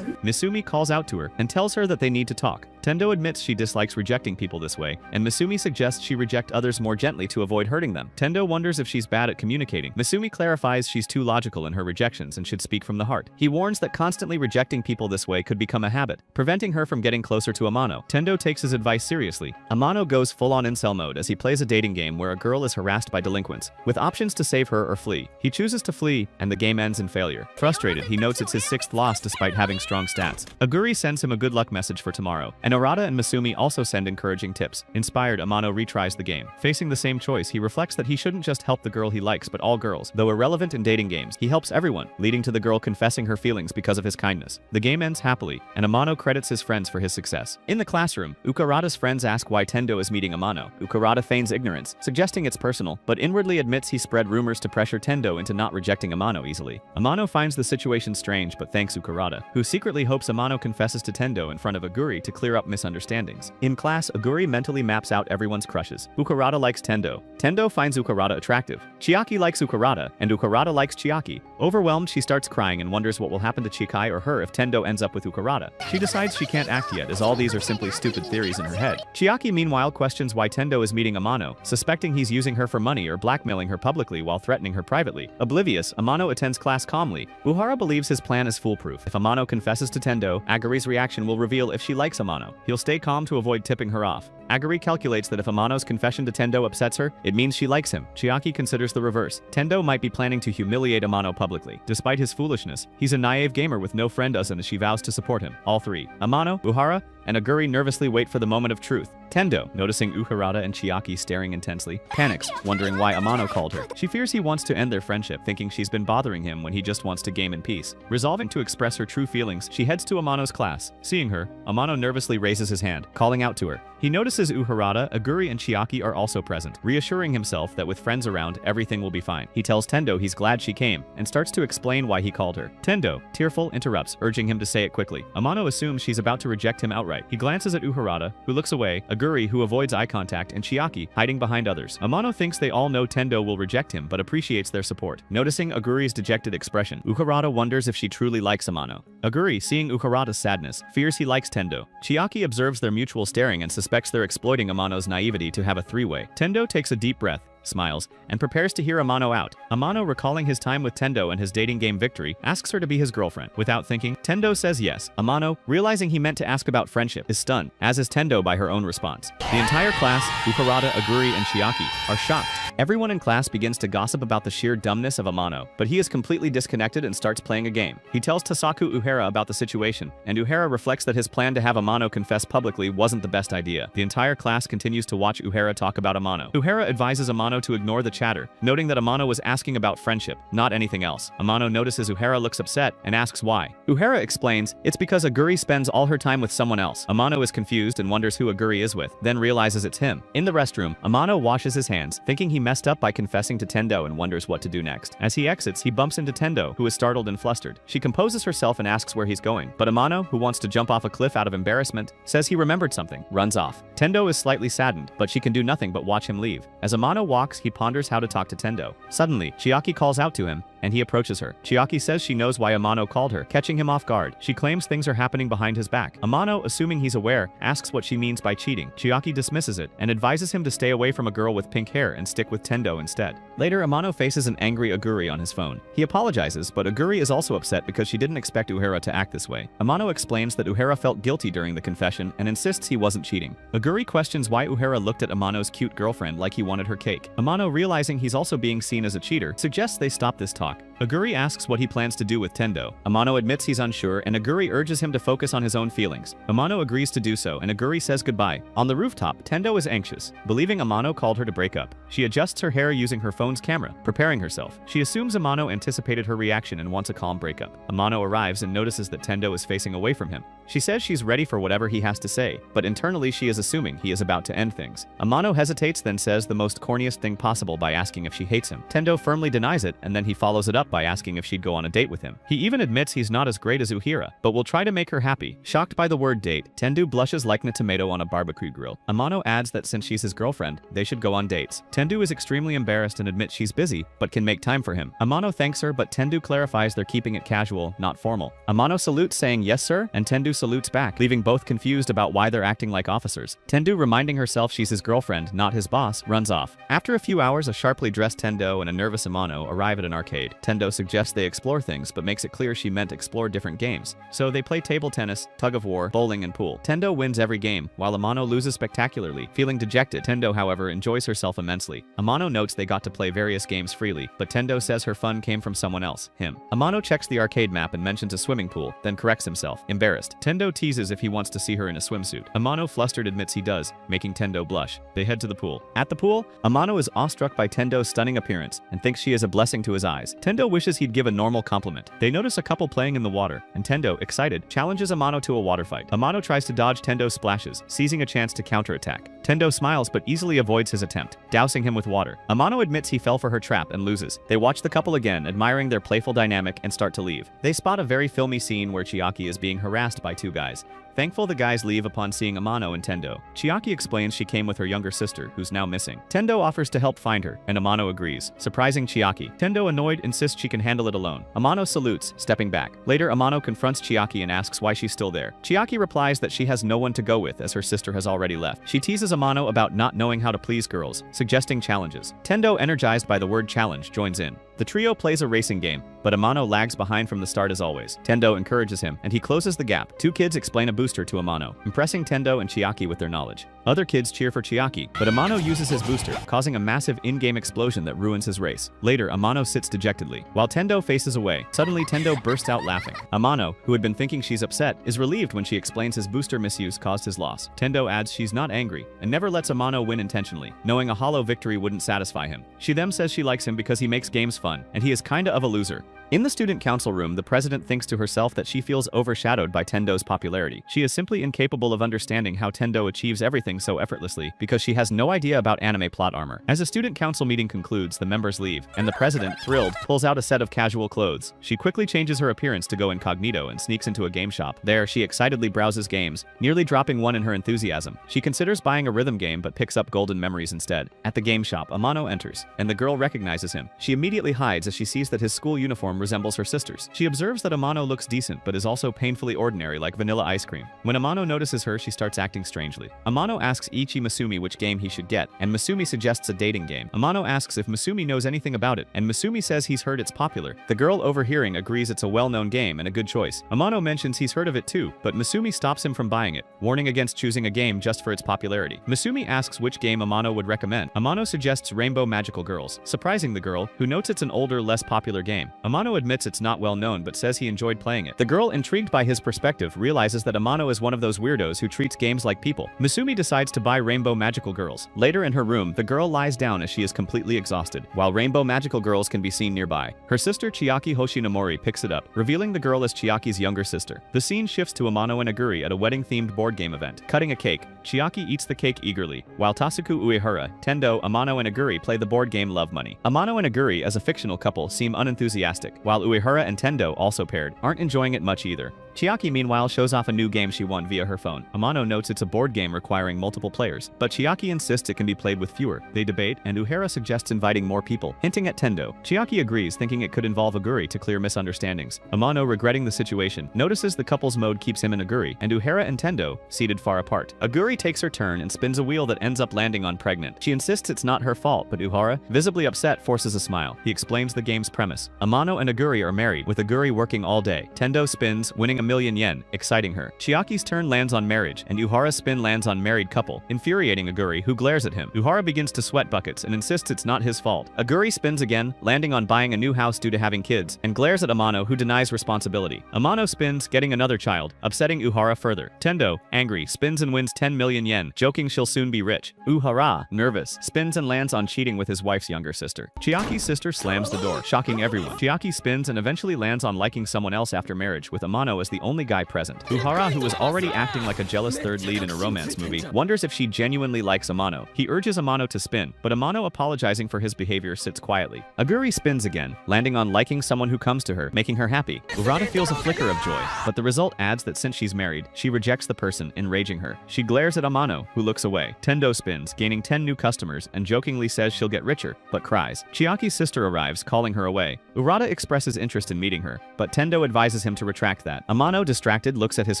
Misumi calls out to her and tells her that they need to talk. Tendo admits she dislikes rejecting people this way, and Misumi suggests she reject others more gently to avoid hurting them. Tendo wonders if she's bad at communicating. Misumi clarifies she's too logical in her rejections and should speak from the heart. He warns that constantly rejecting people this way could become a habit, preventing her from getting closer to Amano. Tendo takes his advice seriously. Amano goes full-on incel mode as he plays a dating game where a girl is harassed by delinquents, with options to save her or flee. He chooses to flee, and the game ends in failure. Frustrated, he notes it's his 6th loss despite having strong stats. Aguri sends him a good luck message for tomorrow, and Arata and Misumi also send encouraging tips. Inspired, Amano retries the game. Facing the same choice, he reflects that he shouldn't just help the girl he likes but all girls. Though irrelevant in dating games, he helps everyone, leading to the girl confessing her feelings because of his kindness. The game ends happily, and Amano credits his friends for his success. In the classroom, Ukarata's friends ask why Tendo is meeting Amano. Ukarata feigns ignorance, suggesting it's personal, but inwardly admits he spread rumors to pressure Tendo into not rejecting Amano easily. Amano finds the situation strange but thanks Ukarata, who secretly hopes Amano confesses to Tendo in front of Aguri to clear up misunderstandings. In class, Aguri mentally maps out everyone's crushes. Ukarata likes Tendo. Tendo finds Ukarata attractive. Chiaki likes Ukarata, and Ukarata likes Chiaki. Overwhelmed, she starts crying and wonders what will happen to Chikai or her if Tendo ends up with Ukarata. She decides she can't act yet, as all these are simply stupid theories in her head. Chiaki meanwhile questions why Tendo is meeting Amano, suspecting he's using her for money or blackmailing her publicly while threatening her privately. Oblivious, Amano attends class calmly. Uhara believes his plan is foolproof. If Amano confesses to Tendo, Aguri's reaction will reveal if she likes Amano. He'll stay calm to avoid tipping her off. Aguri calculates that if Amano's confession to Tendo upsets her, it means she likes him. Chiaki considers the reverse. Tendo might be planning to humiliate Amano publicly. Despite his foolishness, he's a naive gamer with no friend as she vows to support him. All three, Amano, Uhara, and Aguri, nervously wait for the moment of truth. Tendo, noticing Ukarata and Chiaki staring intensely, panics, wondering why Amano called her. She fears he wants to end their friendship, thinking she's been bothering him when he just wants to game in peace. Resolving to express her true feelings, she heads to Amano's class. Seeing her, Amano nervously raises his hand, calling out to her. He notices Ukarata, Aguri, and Chiaki are also present, reassuring himself that with friends around, everything will be fine. He tells Tendo he's glad she came, and starts to explain why he called her. Tendo, tearful, interrupts, urging him to say it quickly. Amano assumes she's about to reject him outright. He glances at Ukarata, who looks away, Aguri, who avoids eye contact, and Chiaki, hiding behind others. Amano thinks they all know Tendo will reject him, but appreciates their support. Noticing Aguri's dejected expression, Ukarata wonders if she truly likes Amano. Aguri, seeing Ukarata's sadness, fears he likes Tendo. Chiaki observes their mutual staring and suspects they're exploiting Amano's naivety to have a three-way. Tendo takes a deep breath, smiles, and prepares to hear Amano out. Amano, recalling his time with Tendo and his dating game victory, asks her to be his girlfriend. Without thinking, Tendo says yes. Amano, realizing he meant to ask about friendship, is stunned, as is Tendo by her own response. The entire class, Ukarata, Aguri, and Chiaki, are shocked. Everyone in class begins to gossip about the sheer dumbness of Amano, but he is completely disconnected and starts playing a game. He tells Tasaku Uhara about the situation, and Uhara reflects that his plan to have Amano confess publicly wasn't the best idea. The entire class continues to watch Uhara talk about Amano. Uhara advises Amano Amano to ignore the chatter, noting that Amano was asking about friendship, not anything else. Amano notices Uhura looks upset and asks why. Uhura explains, it's because Aguri spends all her time with someone else. Amano is confused and wonders who Aguri is with, then realizes it's him. In the restroom, Amano washes his hands, thinking he messed up by confessing to Tendo and wonders what to do next. As he exits, he bumps into Tendo, who is startled and flustered. She composes herself and asks where he's going, but Amano, who wants to jump off a cliff out of embarrassment, says he remembered something, runs off. Tendo is slightly saddened, but she can do nothing but watch him leave. As Amano walks, he ponders how to talk to Tendo. Suddenly, Chiaki calls out to him, and he approaches her. Chiaki says she knows why Amano called her, catching him off guard. She claims things are happening behind his back. Amano, assuming he's aware, asks what she means by cheating. Chiaki dismisses it and advises him to stay away from a girl with pink hair and stick with Tendo instead. Later, Amano faces an angry Aguri on his phone. He apologizes, but Aguri is also upset because she didn't expect Uhura to act this way. Amano explains that Uhura felt guilty during the confession and insists he wasn't cheating. Aguri questions why Uhura looked at Amano's cute girlfriend like he wanted her cake. Amano, realizing he's also being seen as a cheater, suggests they stop this talk. Aguri asks what he plans to do with Tendo. Amano admits he's unsure, and Aguri urges him to focus on his own feelings. Amano agrees to do so, and Aguri says goodbye. On the rooftop, Tendo is anxious, believing Amano called her to break up. She adjusts her hair using her phone's camera, preparing herself. She assumes Amano anticipated her reaction and wants a calm breakup. Amano arrives and notices that Tendo is facing away from him. She says she's ready for whatever he has to say, but internally she is assuming he is about to end things. Amano hesitates, then says the most corniest thing possible by asking if she hates him. Tendo firmly denies it, and then he follows it up by asking if she'd go on a date with him. He even admits he's not as great as Uhura, but will try to make her happy. Shocked by the word date, Tendu blushes like a tomato on a barbecue grill. Amano adds that since she's his girlfriend, they should go on dates. Tendu is extremely embarrassed and admits she's busy, but can make time for him. Amano thanks her, but Tendu clarifies they're keeping it casual, not formal. Amano salutes saying yes sir, and Tendu salutes back, leaving both confused about why they're acting like officers. Tendu, reminding herself she's his girlfriend, not his boss, runs off. After a few hours, a sharply dressed Tendo and a nervous Amano arrive at an arcade. Tendo suggests they explore things, but makes it clear she meant explore different games. So they play table tennis, tug of war, bowling, and pool. Tendo wins every game, while Amano loses spectacularly. Feeling dejected, Tendo, however, enjoys herself immensely. Amano notes they got to play various games freely, but Tendo says her fun came from someone else, him. Amano checks the arcade map and mentions a swimming pool, then corrects himself, embarrassed. Tendo teases if he wants to see her in a swimsuit. Amano, flustered, admits he does, making Tendo blush. They head to the pool. At the pool, Amano is awestruck by Tendo's stunning appearance and thinks she is a blessing to his eyes. Tendo wishes he'd give a normal compliment. They notice a couple playing in the water, and Tendo, excited, challenges Amano to a water fight. Amano tries to dodge Tendo's splashes, seizing a chance to counterattack. Tendo smiles but easily avoids his attempt, dousing him with water. Amano admits he fell for her trap and loses. They watch the couple again, admiring their playful dynamic, and start to leave. They spot a very filmy scene where Chiaki is being harassed by two guys. Thankful, the guys leave upon seeing Amano and Tendo. Chiaki explains she came with her younger sister, who's now missing. Tendo offers to help find her, and Amano agrees, surprising Chiaki. Tendo, annoyed, insists she can handle it alone. Amano salutes, stepping back. Later, Amano confronts Chiaki and asks why she's still there. Chiaki replies that she has no one to go with as her sister has already left. She teases Amano about not knowing how to please girls, suggesting challenges. Tendo, energized by the word challenge, joins in. The trio plays a racing game, but Amano lags behind from the start as always. Tendo encourages him, and he closes the gap. Two kids explain a booster to Amano, impressing Tendo and Chiaki with their knowledge. Other kids cheer for Chiaki, but Amano uses his booster, causing a massive in-game explosion that ruins his race. Later, Amano sits dejectedly, while Tendo faces away. Suddenly, Tendo bursts out laughing. Amano, who had been thinking she's upset, is relieved when she explains his booster misuse caused his loss. Tendo adds she's not angry, and never lets Amano win intentionally, knowing a hollow victory wouldn't satisfy him. She then says she likes him because he makes games fun, and he is kinda of a loser. In the student council room, the president thinks to herself that she feels overshadowed by Tendo's popularity. She is simply incapable of understanding how Tendo achieves everything so effortlessly because she has no idea about anime plot armor. As the student council meeting concludes, the members leave, and the president, thrilled, pulls out a set of casual clothes. She quickly changes her appearance to go incognito and sneaks into a game shop. There, she excitedly browses games, nearly dropping one in her enthusiasm. She considers buying a rhythm game but picks up Golden Memories instead. At the game shop, Amano enters, and the girl recognizes him. She immediately hides as she sees that his school uniform resembles her sister's. She observes that Amano looks decent but is also painfully ordinary like vanilla ice cream. When Amano notices her, she starts acting strangely. Amano asks Ichi Masumi which game he should get, and Masumi suggests a dating game. Amano asks if Masumi knows anything about it, and Masumi says he's heard it's popular. The girl, overhearing, agrees it's a well-known game and a good choice. Amano mentions he's heard of it too, but Masumi stops him from buying it, warning against choosing a game just for its popularity. Masumi asks which game Amano would recommend. Amano suggests Rainbow Magical Girls, surprising the girl, who notes it's an older, less popular game. Amano Amano admits it's not well known but says he enjoyed playing it. The girl, intrigued by his perspective, realizes that Amano is one of those weirdos who treats games like people. Musumi decides to buy Rainbow Magical Girls. Later in her room, the girl lies down as she is completely exhausted, while Rainbow Magical Girls can be seen nearby. Her sister Chiaki Hoshinomori picks it up, revealing the girl as Chiaki's younger sister. The scene shifts to Amano and Aguri at a wedding-themed board game event. Cutting a cake, Chiaki eats the cake eagerly, while Tasuku Uehara, Tendo, Amano and Aguri play the board game Love Money. Amano and Aguri, as a fictional couple, seem unenthusiastic, while Uehara and Tendo, also paired, aren't enjoying it much either. Chiaki meanwhile shows off a new game she won via her phone. Amano notes it's a board game requiring multiple players, but Chiaki insists it can be played with fewer. They debate, and Uehara suggests inviting more people, hinting at Tendo. Chiaki agrees, thinking it could involve Aguri to clear misunderstandings. Amano, regretting the situation, notices the couple's mode keeps him and Aguri, and Uehara and Tendo, seated far apart. Aguri takes her turn and spins a wheel that ends up landing on pregnant. She insists it's not her fault, but Uehara, visibly upset, forces a smile. He explains the game's premise. Amano and Aguri are married, with Aguri working all day. Tendo spins, winning $1,000,000 yen, exciting her. Chiaki's turn lands on marriage, and Uehara's spin lands on married couple, infuriating Aguri, who glares at him. Uehara begins to sweat buckets and insists it's not his fault. Aguri spins again, landing on buying a new house due to having kids, and glares at Amano, who denies responsibility. Amano spins, getting another child, upsetting Uehara further. Tendo, angry, spins and wins 10,000,000 yen, joking she'll soon be rich. Uehara, nervous, spins and lands on cheating with his wife's younger sister. Chiaki's sister slams the door, shocking everyone. Chiaki spins and eventually lands on liking someone else after marriage, with Amano as the only guy present. Uehara, who was already acting like a jealous third lead in a romance movie, wonders if she genuinely likes Amano. He urges Amano to spin, but Amano, apologizing for his behavior, sits quietly. Aguri spins again, landing on liking someone who comes to her, making her happy. Urata feels a flicker of joy, but the result adds that since she's married, she rejects the person, enraging her. She glares at Amano, who looks away. Tendo spins, gaining 10 new customers, and jokingly says she'll get richer, but cries. Chiaki's sister arrives, calling her away. Urata expresses interest in meeting her, but Tendo advises him to retract that. Amano, distracted, looks at his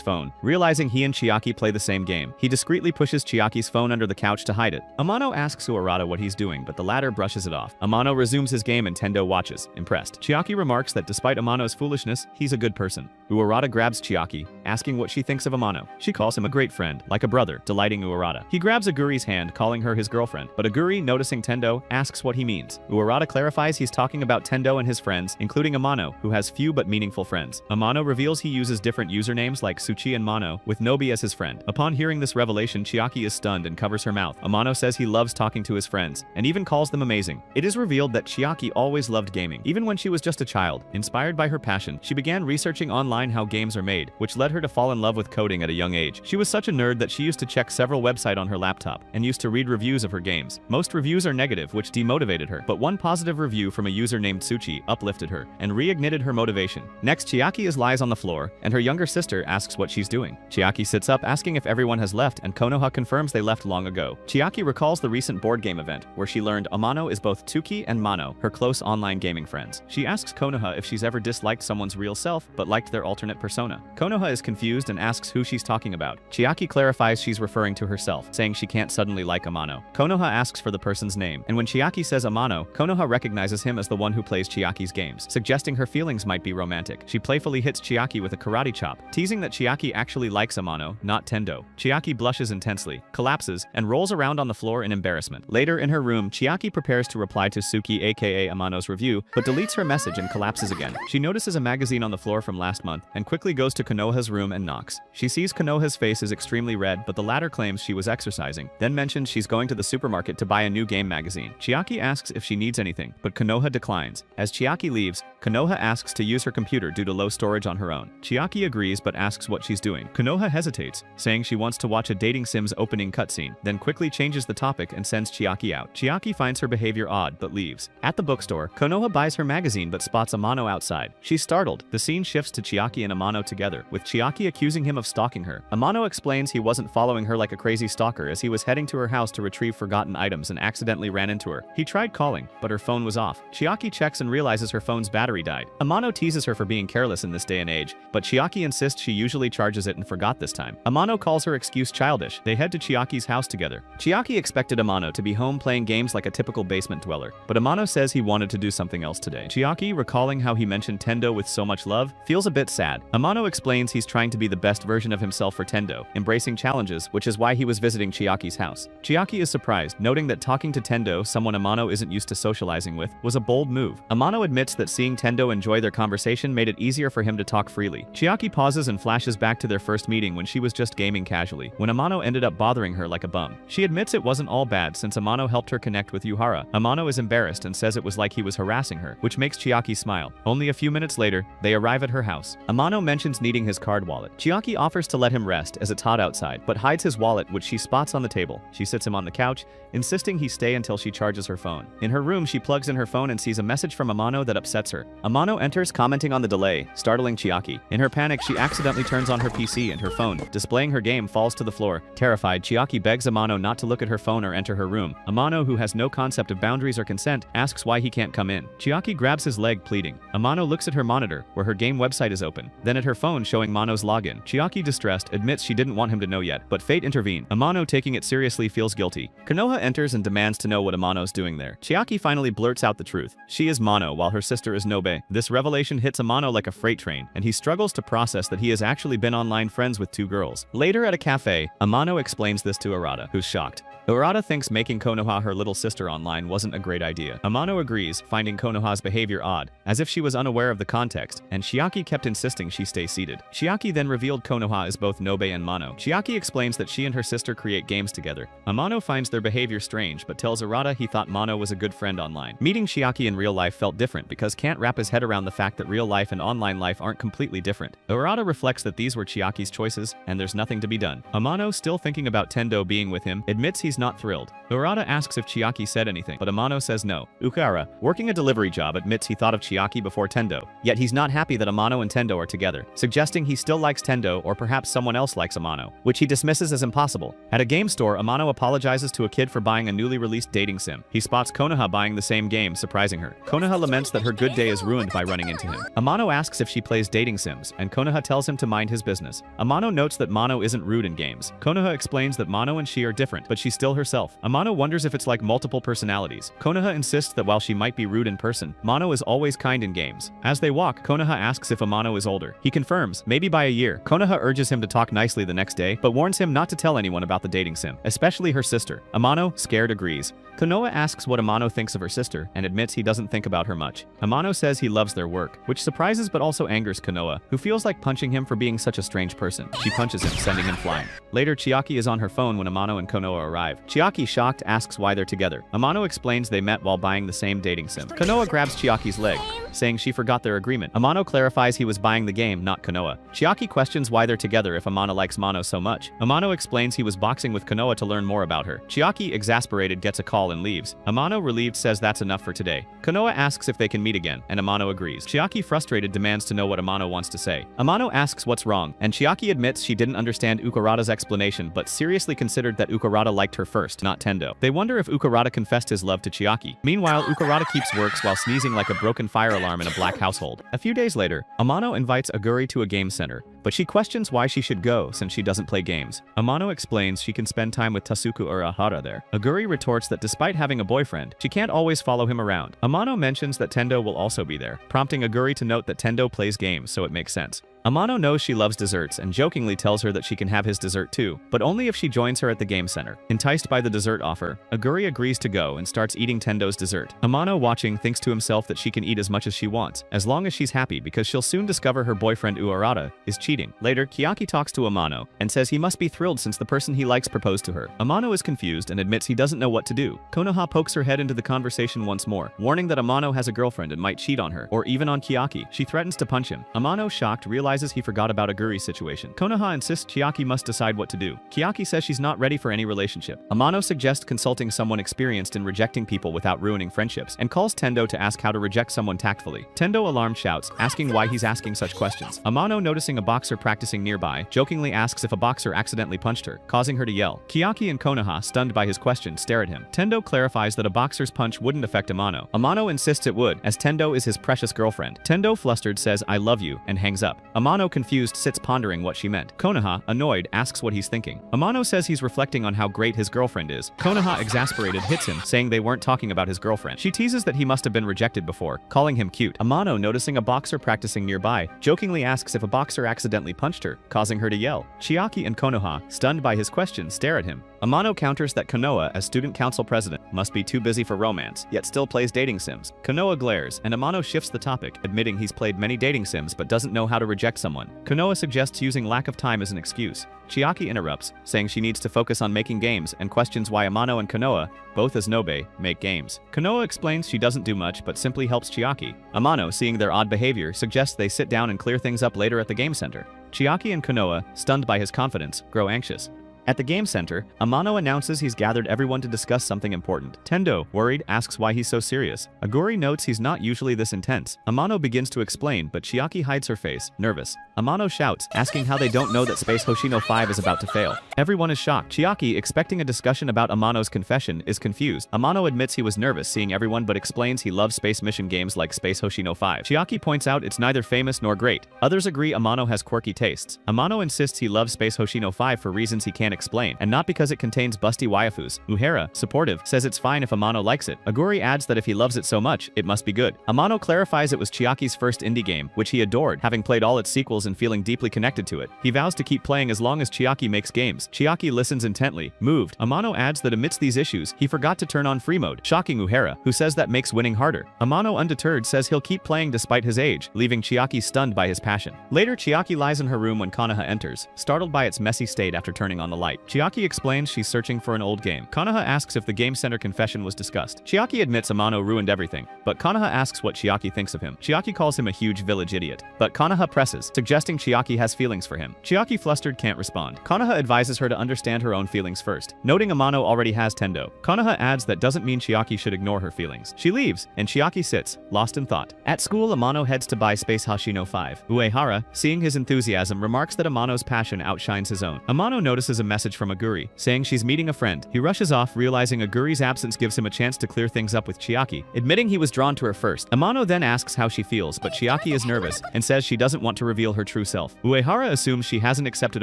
phone, realizing he and Chiaki play the same game. He discreetly pushes Chiaki's phone under the couch to hide it. Amano asks Urata what he's doing, but the latter brushes it off. Amano resumes his game and Tendo watches, impressed. Chiaki remarks that despite Amano's foolishness, he's a good person. Urata grabs Chiaki, asking what she thinks of Amano. She calls him a great friend, like a brother, delighting Urata. He grabs Aguri's hand, calling her his girlfriend, but Aguri, noticing Tendo, asks what he means. Urata clarifies he's talking about Tendo and his friends, including Amano, who has few but meaningful friends. Amano reveals he uses different usernames like Suchi and Mano, with Nobi as his friend. Upon hearing this revelation, Chiaki is stunned and covers her mouth. Amano says he loves talking to his friends, and even calls them amazing. It is revealed that Chiaki always loved gaming, even when she was just a child. Inspired by her passion, she began researching online how games are made, which led her to fall in love with coding at a young age. She was such a nerd that she used to check several websites on her laptop, and used to read reviews of her games. Most reviews are negative, which demotivated her, but one positive review from a user named Suchi uplifted her, and reignited her motivation. Next, Chiaki lies on the floor, and her younger sister asks what she's doing. Chiaki sits up, asking if everyone has left, and Konoha confirms they left long ago. Chiaki recalls the recent board game event, where she learned Amano is both Tuki and Mano, her close online gaming friends. She asks Konoha if she's ever disliked someone's real self, but liked their alternate persona. Konoha is confused and asks who she's talking about. Chiaki clarifies she's referring to herself, saying she can't suddenly like Amano. Konoha asks for the person's name, and when Chiaki says Amano, Konoha recognizes him as the one who plays Chiaki's games, suggesting her feelings might be romantic. She playfully hits Chiaki with a karate chop, teasing that Chiaki actually likes Amano, not Tendo. Chiaki blushes intensely, collapses, and rolls around on the floor in embarrassment. Later in her room, Chiaki prepares to reply to Suki aka Amano's review, but deletes her message and collapses again. She notices a magazine on the floor from last month, and quickly goes to Konoha's room and knocks. She sees Konoha's face is extremely red, but the latter claims she was exercising, then mentions she's going to the supermarket to buy a new game magazine. Chiaki asks if she needs anything, but Konoha declines. As Chiaki leaves, Konoha asks to use her computer due to low storage on her own. Chiaki agrees but asks what she's doing. Konoha hesitates, saying she wants to watch a dating sim's opening cutscene, then quickly changes the topic and sends Chiaki out. Chiaki finds her behavior odd but leaves. At the bookstore, Konoha buys her magazine but spots Amano outside. She's startled. The scene shifts to Chiaki and Amano together, with Chiaki accusing him of stalking her. Amano explains he wasn't following her like a crazy stalker as he was heading to her house to retrieve forgotten items and accidentally ran into her. He tried calling, but her phone was off. Chiaki checks and realizes her phone's battery died. Amano teases her for being careless in this day and age, but but Chiaki insists she usually charges it and forgot this time. Amano calls her excuse childish. They head to Chiaki's house together. Chiaki expected Amano to be home playing games like a typical basement dweller, but Amano says he wanted to do something else today. Chiaki, recalling how he mentioned Tendo with so much love, feels a bit sad. Amano explains he's trying to be the best version of himself for Tendo, embracing challenges, which is why he was visiting Chiaki's house. Chiaki is surprised, noting that talking to Tendo, someone Amano isn't used to socializing with, was a bold move. Amano admits that seeing Tendo enjoy their conversation made it easier for him to talk freely. Chiaki pauses and flashes back to their first meeting when she was just gaming casually, when Amano ended up bothering her like a bum. She admits it wasn't all bad since Amano helped her connect with Yuhara. Amano is embarrassed and says it was like he was harassing her, which makes Chiaki smile. Only a few minutes later, they arrive at her house. Amano mentions needing his card wallet. Chiaki offers to let him rest as it's hot outside, but hides his wallet, which she spots on the table. She sits him on the couch, insisting he stay until she charges her phone. In her room, she plugs in her phone and sees a message from Amano that upsets her. Amano enters, commenting on the delay, startling Chiaki. In her panic, she accidentally turns on her PC and her phone, displaying her game, falls to the floor. Terrified, Chiaki begs Amano not to look at her phone or enter her room. Amano, who has no concept of boundaries or consent, asks why he can't come in. Chiaki grabs his leg, pleading. Amano looks at her monitor, where her game website is open, then at her phone showing Mano's login. Chiaki, distressed, admits she didn't want him to know yet, but fate intervened. Amano, taking it seriously, feels guilty. Konoha enters and demands to know what Amano's doing there. Chiaki finally blurts out the truth. She is Mano, while her sister is Nobe. This revelation hits Amano like a freight train, and he struggles to process that he has actually been online friends with two girls. Later at a cafe, Amano explains this to Arata, who's shocked. Arata thinks making Konoha her little sister online wasn't a great idea. Amano agrees, finding Konoha's behavior odd, as if she was unaware of the context, and Chiaki kept insisting she stay seated. Chiaki then revealed Konoha is both Nobe and Mano. Chiaki explains that she and her sister create games together. Amano finds their behavior strange, but tells Arata he thought Mano was a good friend online. Meeting Chiaki in real life felt different because can't wrap his head around the fact that real life and online life aren't completely different. Arata reflects that these were Chiaki's choices, and there's nothing to be done. Amano, still thinking about Tendo being with him, admits he's not thrilled. Arata asks if Chiaki said anything, but Amano says no. Ukara, working a delivery job, admits he thought of Chiaki before Tendo, yet he's not happy that Amano and Tendo are together, suggesting he still likes Tendo or perhaps someone else likes Amano, which he dismisses as impossible. At a game store, Amano apologizes to a kid for buying a newly released dating sim. He spots Konoha buying the same game, surprising her. Konoha laments that her good day is ruined by running into him. Amano asks if she plays dating sims, and Konoha tells him to mind his business. Amano notes that Mano isn't rude in games. Konoha explains that Mano and she are different, but she's still herself. Amano wonders if it's like multiple personalities. Konoha insists that while she might be rude in person, Mano is always kind in games. As they walk, Konoha asks if Amano is older. He confirms, maybe by a year. Konoha urges him to talk nicely the next day, but warns him not to tell anyone about the dating sim, especially her sister. Amano, scared, agrees. Konoha asks what Amano thinks of her sister, and admits he doesn't think about her much. Amano says he loves their work, which surprises but also angers Konoha, who feels like punching him for being such a strange person. She punches him, sending him flying. Later, Chiaki is on her phone when Amano and Konoha arrive. Chiaki, shocked, asks why they're together. Amano explains they met while buying the same dating sim. Konoha grabs Chiaki's leg, saying she forgot their agreement. Amano clarifies he was buying the game, not Konoha. Chiaki questions why they're together if Amano likes Mano so much. Amano explains he was boxing with Konoha to learn more about her. Chiaki, exasperated, gets a call and leaves. Amano, relieved, says that's enough for today. Konoha asks if they can meet again, and Amano agrees. Chiaki, frustrated, demands to know what Amano wants to say. Amano asks what's wrong, and Chiaki admits she didn't understand Ukarata's explanation but seriously considered that Ukarata liked her first, not Tendo. They wonder if Ukarata confessed his love to Chiaki. Meanwhile, Ukarata keeps works while sneezing like a broken fire alarm in a black household. A few days later, Amano invites Aguri to a game center, but she questions why she should go since she doesn't play games. Amano explains she can spend time with Tasuku Urahara there. Aguri retorts that despite having a boyfriend, she can't always follow him around. Amano mentions that Tendo will also be there, prompting Aguri to note that Tendo plays games, so it makes sense. Amano knows she loves desserts and jokingly tells her that she can have his dessert too, but only if she joins her at the game center. Enticed by the dessert offer, Aguri agrees to go and starts eating Tendo's dessert. Amano, watching, thinks to himself that she can eat as much as she wants, as long as she's happy, because she'll soon discover her boyfriend Uarata is cheating. Later, Chiaki talks to Amano and says he must be thrilled since the person he likes proposed to her. Amano is confused and admits he doesn't know what to do. Konoha pokes her head into the conversation once more, warning that Amano has a girlfriend and might cheat on her, or even on Chiaki. She threatens to punch him. Amano, shocked, realizes he forgot about Aguri's situation. Konoha insists Chiaki must decide what to do. Chiaki says she's not ready for any relationship. Amano suggests consulting someone experienced in rejecting people without ruining friendships, and calls Tendo to ask how to reject someone tactfully. Tendo, alarmed, shouts, asking why he's asking such questions. Amano, noticing a boxer practicing nearby, jokingly asks if a boxer accidentally punched her, causing her to yell. Chiaki and Konoha, stunned by his question, stare at him. Tendo clarifies that a boxer's punch wouldn't affect Amano. Amano insists it would, as Tendo is his precious girlfriend. Tendo, flustered, says I love you and hangs up. Amano Amano, confused, sits pondering what she meant. Konoha, annoyed, asks what he's thinking. Amano says he's reflecting on how great his girlfriend is. Konoha, exasperated, hits him, saying they weren't talking about his girlfriend. She teases that he must have been rejected before, calling him cute. Amano, noticing a boxer practicing nearby, jokingly asks if a boxer accidentally punched her, causing her to yell. Chiaki and Konoha, stunned by his question, stare at him. Amano counters that Konoha, as student council president, must be too busy for romance, yet still plays dating sims. Konoha glares, and Amano shifts the topic, admitting he's played many dating sims but doesn't know how to reject someone. Konoha suggests using lack of time as an excuse. Chiaki interrupts, saying she needs to focus on making games, and questions why Amano and Konoha, both as Nobe, make games. Konoha explains she doesn't do much but simply helps Chiaki. Amano, seeing their odd behavior, suggests they sit down and clear things up later at the game center. Chiaki and Konoha, stunned by his confidence, grow anxious. At the game center, Amano announces he's gathered everyone to discuss something important. Tendo, worried, asks why he's so serious. Aguri notes he's not usually this intense. Amano begins to explain, but Chiaki hides her face, nervous. Amano shouts, asking how they don't know that Space Hoshino 5 is about to fail. Everyone is shocked. Chiaki, expecting a discussion about Amano's confession, is confused. Amano admits he was nervous seeing everyone but explains he loves space mission games like Space Hoshino 5. Chiaki points out it's neither famous nor great. Others agree Amano has quirky tastes. Amano insists he loves Space Hoshino 5 for reasons he can't explain, and not because it contains busty waifus. Uhara, supportive, says it's fine if Amano likes it. Aguri adds that if he loves it so much, it must be good. Amano clarifies it was Chiaki's first indie game, which he adored, having played all its sequels and feeling deeply connected to it. He vows to keep playing as long as Chiaki makes games. Chiaki listens intently, moved. Amano adds that amidst these issues, he forgot to turn on free mode, shocking Uhara, who says that makes winning harder. Amano, undeterred, says he'll keep playing despite his age, leaving Chiaki stunned by his passion. Later, Chiaki lies in her room when Konoha enters, startled by its messy state after turning on the light. Chiaki explains she's searching for an old game. Konoha asks if the game center confession was discussed. Chiaki admits Amano ruined everything, but Konoha asks what Chiaki thinks of him. Chiaki calls him a huge village idiot, but Konoha presses, suggesting Chiaki has feelings for him. Chiaki, flustered, can't respond. Konoha advises her to understand her own feelings first, noting Amano already has Tendo. Konoha adds that doesn't mean Chiaki should ignore her feelings. She leaves, and Chiaki sits, lost in thought. At school, Amano heads to buy Space Hoshino 5. Uehara, seeing his enthusiasm, remarks that Amano's passion outshines his own. Amano notices a message from Aguri, saying she's meeting a friend. He rushes off, realizing Aguri's absence gives him a chance to clear things up with Chiaki, admitting he was drawn to her first. Amano then asks how she feels, but Chiaki is nervous and says she doesn't want to reveal her true self. Uehara assumes she hasn't accepted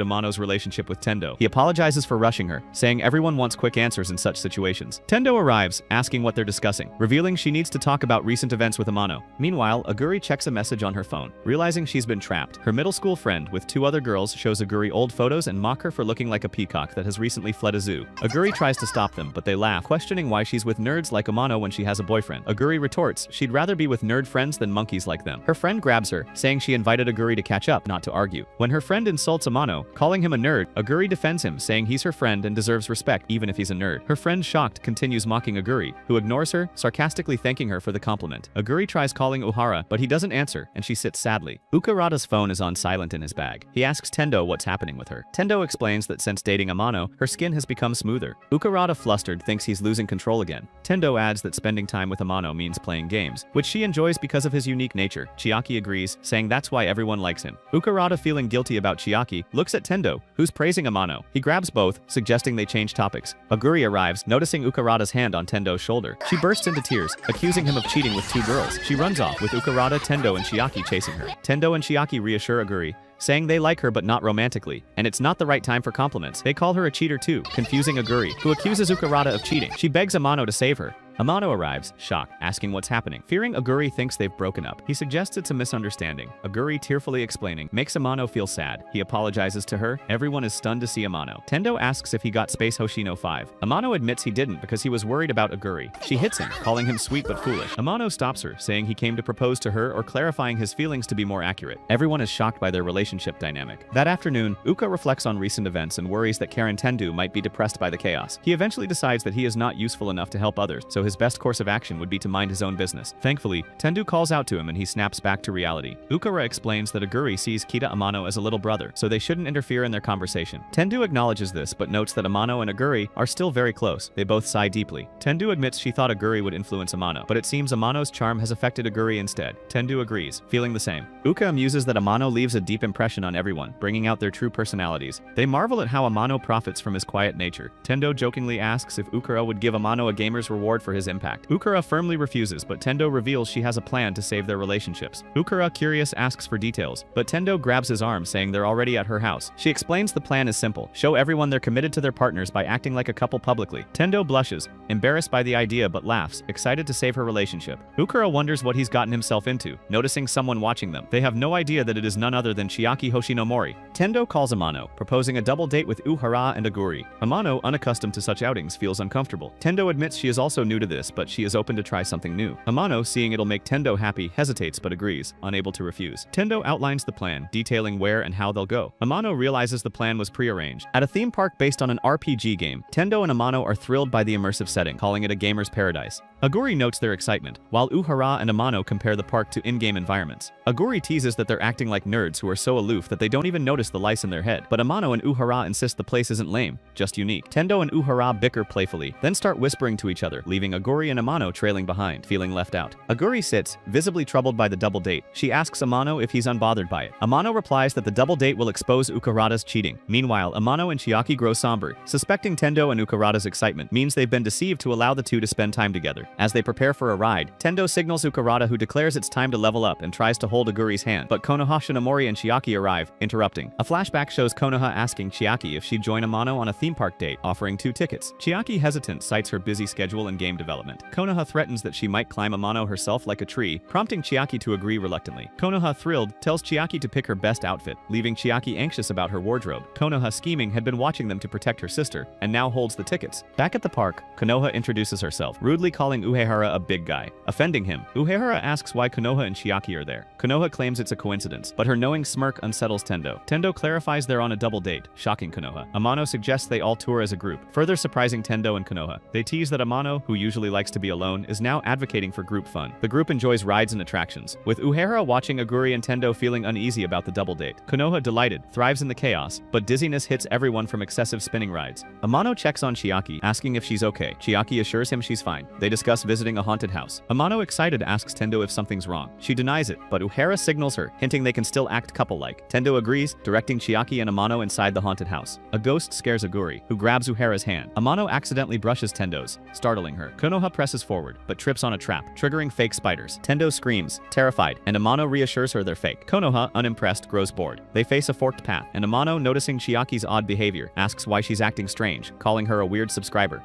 Amano's relationship with Tendo. He apologizes for rushing her, saying everyone wants quick answers in such situations. Tendo arrives, asking what they're discussing, revealing she needs to talk about recent events with Amano. Meanwhile, Aguri checks a message on her phone. Realizing she's been trapped, her middle school friend with two other girls shows Aguri old photos and mock her for looking like a peacock that has recently fled a zoo. Aguri tries to stop them, but they laugh, questioning why she's with nerds like Amano when she has a boyfriend. Aguri retorts she'd rather be with nerd friends than monkeys like them. Her friend grabs her, saying she invited Aguri to catch up, not to argue. When her friend insults Amano, calling him a nerd, Aguri defends him, saying he's her friend and deserves respect even if he's a nerd. Her friend, shocked, continues mocking Aguri, who ignores her, sarcastically thanking her for the compliment. Aguri tries calling Uhara, but he doesn't answer, and she sits sadly. Ukarada's phone is on silent in his bag. He asks Tendo what's happening with her. Tendo explains that since dating Amano, her skin has become smoother. Ukarada, flustered, thinks he's losing control again. Tendo adds that spending time with Amano means playing games, which she enjoys because of his unique nature. Chiaki agrees, saying that's why everyone likes him. Ukarada, feeling guilty about Chiaki, looks at Tendo, who's praising Amano. He grabs both, suggesting they change topics. Aguri arrives, noticing Ukarada's hand on Tendo's shoulder. She bursts into tears, accusing him of cheating with two girls. She runs off, with Ukarada, Tendo, and Chiaki chasing her. Tendo and Chiaki reassure Aguri, saying they like her but not romantically, and it's not the right time for compliments. They call her a cheater too, confusing Aguri, who accuses Ukarada of cheating. She begs Amano to save her. Amano arrives, shocked, asking what's happening. Fearing Aguri thinks they've broken up, he suggests it's a misunderstanding. Aguri, tearfully explaining, makes Amano feel sad. He apologizes to her. Everyone is stunned to see Amano. Tendo asks if he got Space Hoshino 5. Amano admits he didn't because he was worried about Aguri. She hits him, calling him sweet but foolish. Amano stops her, saying he came to propose to her or clarifying his feelings to be more accurate. Everyone is shocked by their relationship dynamic. That afternoon, Uka reflects on recent events and worries that Karen Tendu might be depressed by the chaos. He eventually decides that he is not useful enough to help others, so his best course of action would be to mind his own business. Thankfully, Tendu calls out to him and he snaps back to reality. Ukara explains that Aguri sees Kita Amano as a little brother, so they shouldn't interfere in their conversation. Tendu acknowledges this but notes that Amano and Aguri are still very close. They both sigh deeply. Tendu admits she thought Aguri would influence Amano, but it seems Amano's charm has affected Aguri instead. Tendu agrees, feeling the same. Uka amuses that Amano leaves a deep impression on everyone, bringing out their true personalities. They marvel at how Amano profits from his quiet nature. Tendo jokingly asks if Ukara would give Amano a gamer's reward for for his impact. Ukura firmly refuses, but Tendo reveals she has a plan to save their relationships. Ukura, curious, asks for details, but Tendo grabs his arm, saying they're already at her house. She explains the plan is simple: show everyone they're committed to their partners by acting like a couple publicly. Tendo blushes, embarrassed by the idea, but laughs, excited to save her relationship. Ukura wonders what he's gotten himself into, noticing someone watching them. They have no idea that it is none other than Chiaki Hoshinomori. Tendo calls Amano, proposing a double date with Uhara and Aguri. Amano, unaccustomed to such outings, feels uncomfortable. Tendo admits she is also new to this, but she is open to try something new. Amano, seeing it'll make Tendo happy, hesitates but agrees, unable to refuse. Tendo outlines the plan, detailing where and how they'll go. Amano realizes the plan was prearranged. At a theme park based on an RPG game, Tendo and Amano are thrilled by the immersive setting, calling it a gamer's paradise. Aguri notes their excitement, while Uhara and Amano compare the park to in-game environments. Aguri teases that they're acting like nerds who are so aloof that they don't even notice the lice in their head, but Amano and Uhara insist the place isn't lame, just unique. Tendo and Uhara bicker playfully, then start whispering to each other, leaving Aguri and Amano trailing behind, feeling left out. Aguri sits, visibly troubled by the double date. She asks Amano if he's unbothered by it. Amano replies that the double date will expose Ukarada's cheating. Meanwhile, Amano and Chiaki grow somber. Suspecting Tendo and Ukarada's excitement means they've been deceived to allow the two to spend time together. As they prepare for a ride, Tendo signals Ukarada, who declares it's time to level up and tries to hold Aguri's hand, but Konoha, Shinomori, and Chiaki arrive, interrupting. A flashback shows Konoha asking Chiaki if she'd join Amano on a theme park date, offering 2 tickets. Chiaki, hesitant, cites her busy schedule and game development. Konoha threatens that she might climb Amano herself like a tree, prompting Chiaki to agree reluctantly. Konoha, thrilled, tells Chiaki to pick her best outfit, leaving Chiaki anxious about her wardrobe. Konoha, scheming, had been watching them to protect her sister, and now holds the tickets. Back at the park, Konoha introduces herself, rudely calling Uehara a big guy. Offending him, Uehara asks why Konoha and Chiaki are there. Konoha claims it's a coincidence, but her knowing smirk unsettles Tendo. Tendo clarifies they're on a double date, shocking Konoha. Amano suggests they all tour as a group, further surprising Tendo and Konoha. They tease that Amano, who usually likes to be alone, is now advocating for group fun. The group enjoys rides and attractions, with Uehara watching Aguri and Tendo feeling uneasy about the double date. Konoha, delighted, thrives in the chaos, but dizziness hits everyone from excessive spinning rides. Amano checks on Chiaki, asking if she's okay. Chiaki assures him she's fine. They discuss visiting a haunted house. Amano, excited, asks Tendo if something's wrong. She denies it, but Uehara signals her, hinting they can still act couple-like. Tendo agrees, directing Chiaki and Amano inside the haunted house. A ghost scares Aguri, who grabs Uehara's hand. Amano accidentally brushes Tendo's, startling her. Konoha presses forward, but trips on a trap, triggering fake spiders. Tendo screams, terrified, and Amano reassures her they're fake. Konoha, unimpressed, grows bored. They face a forked path, and Amano, noticing Chiaki's odd behavior, asks why she's acting strange, calling her a weird subscriber.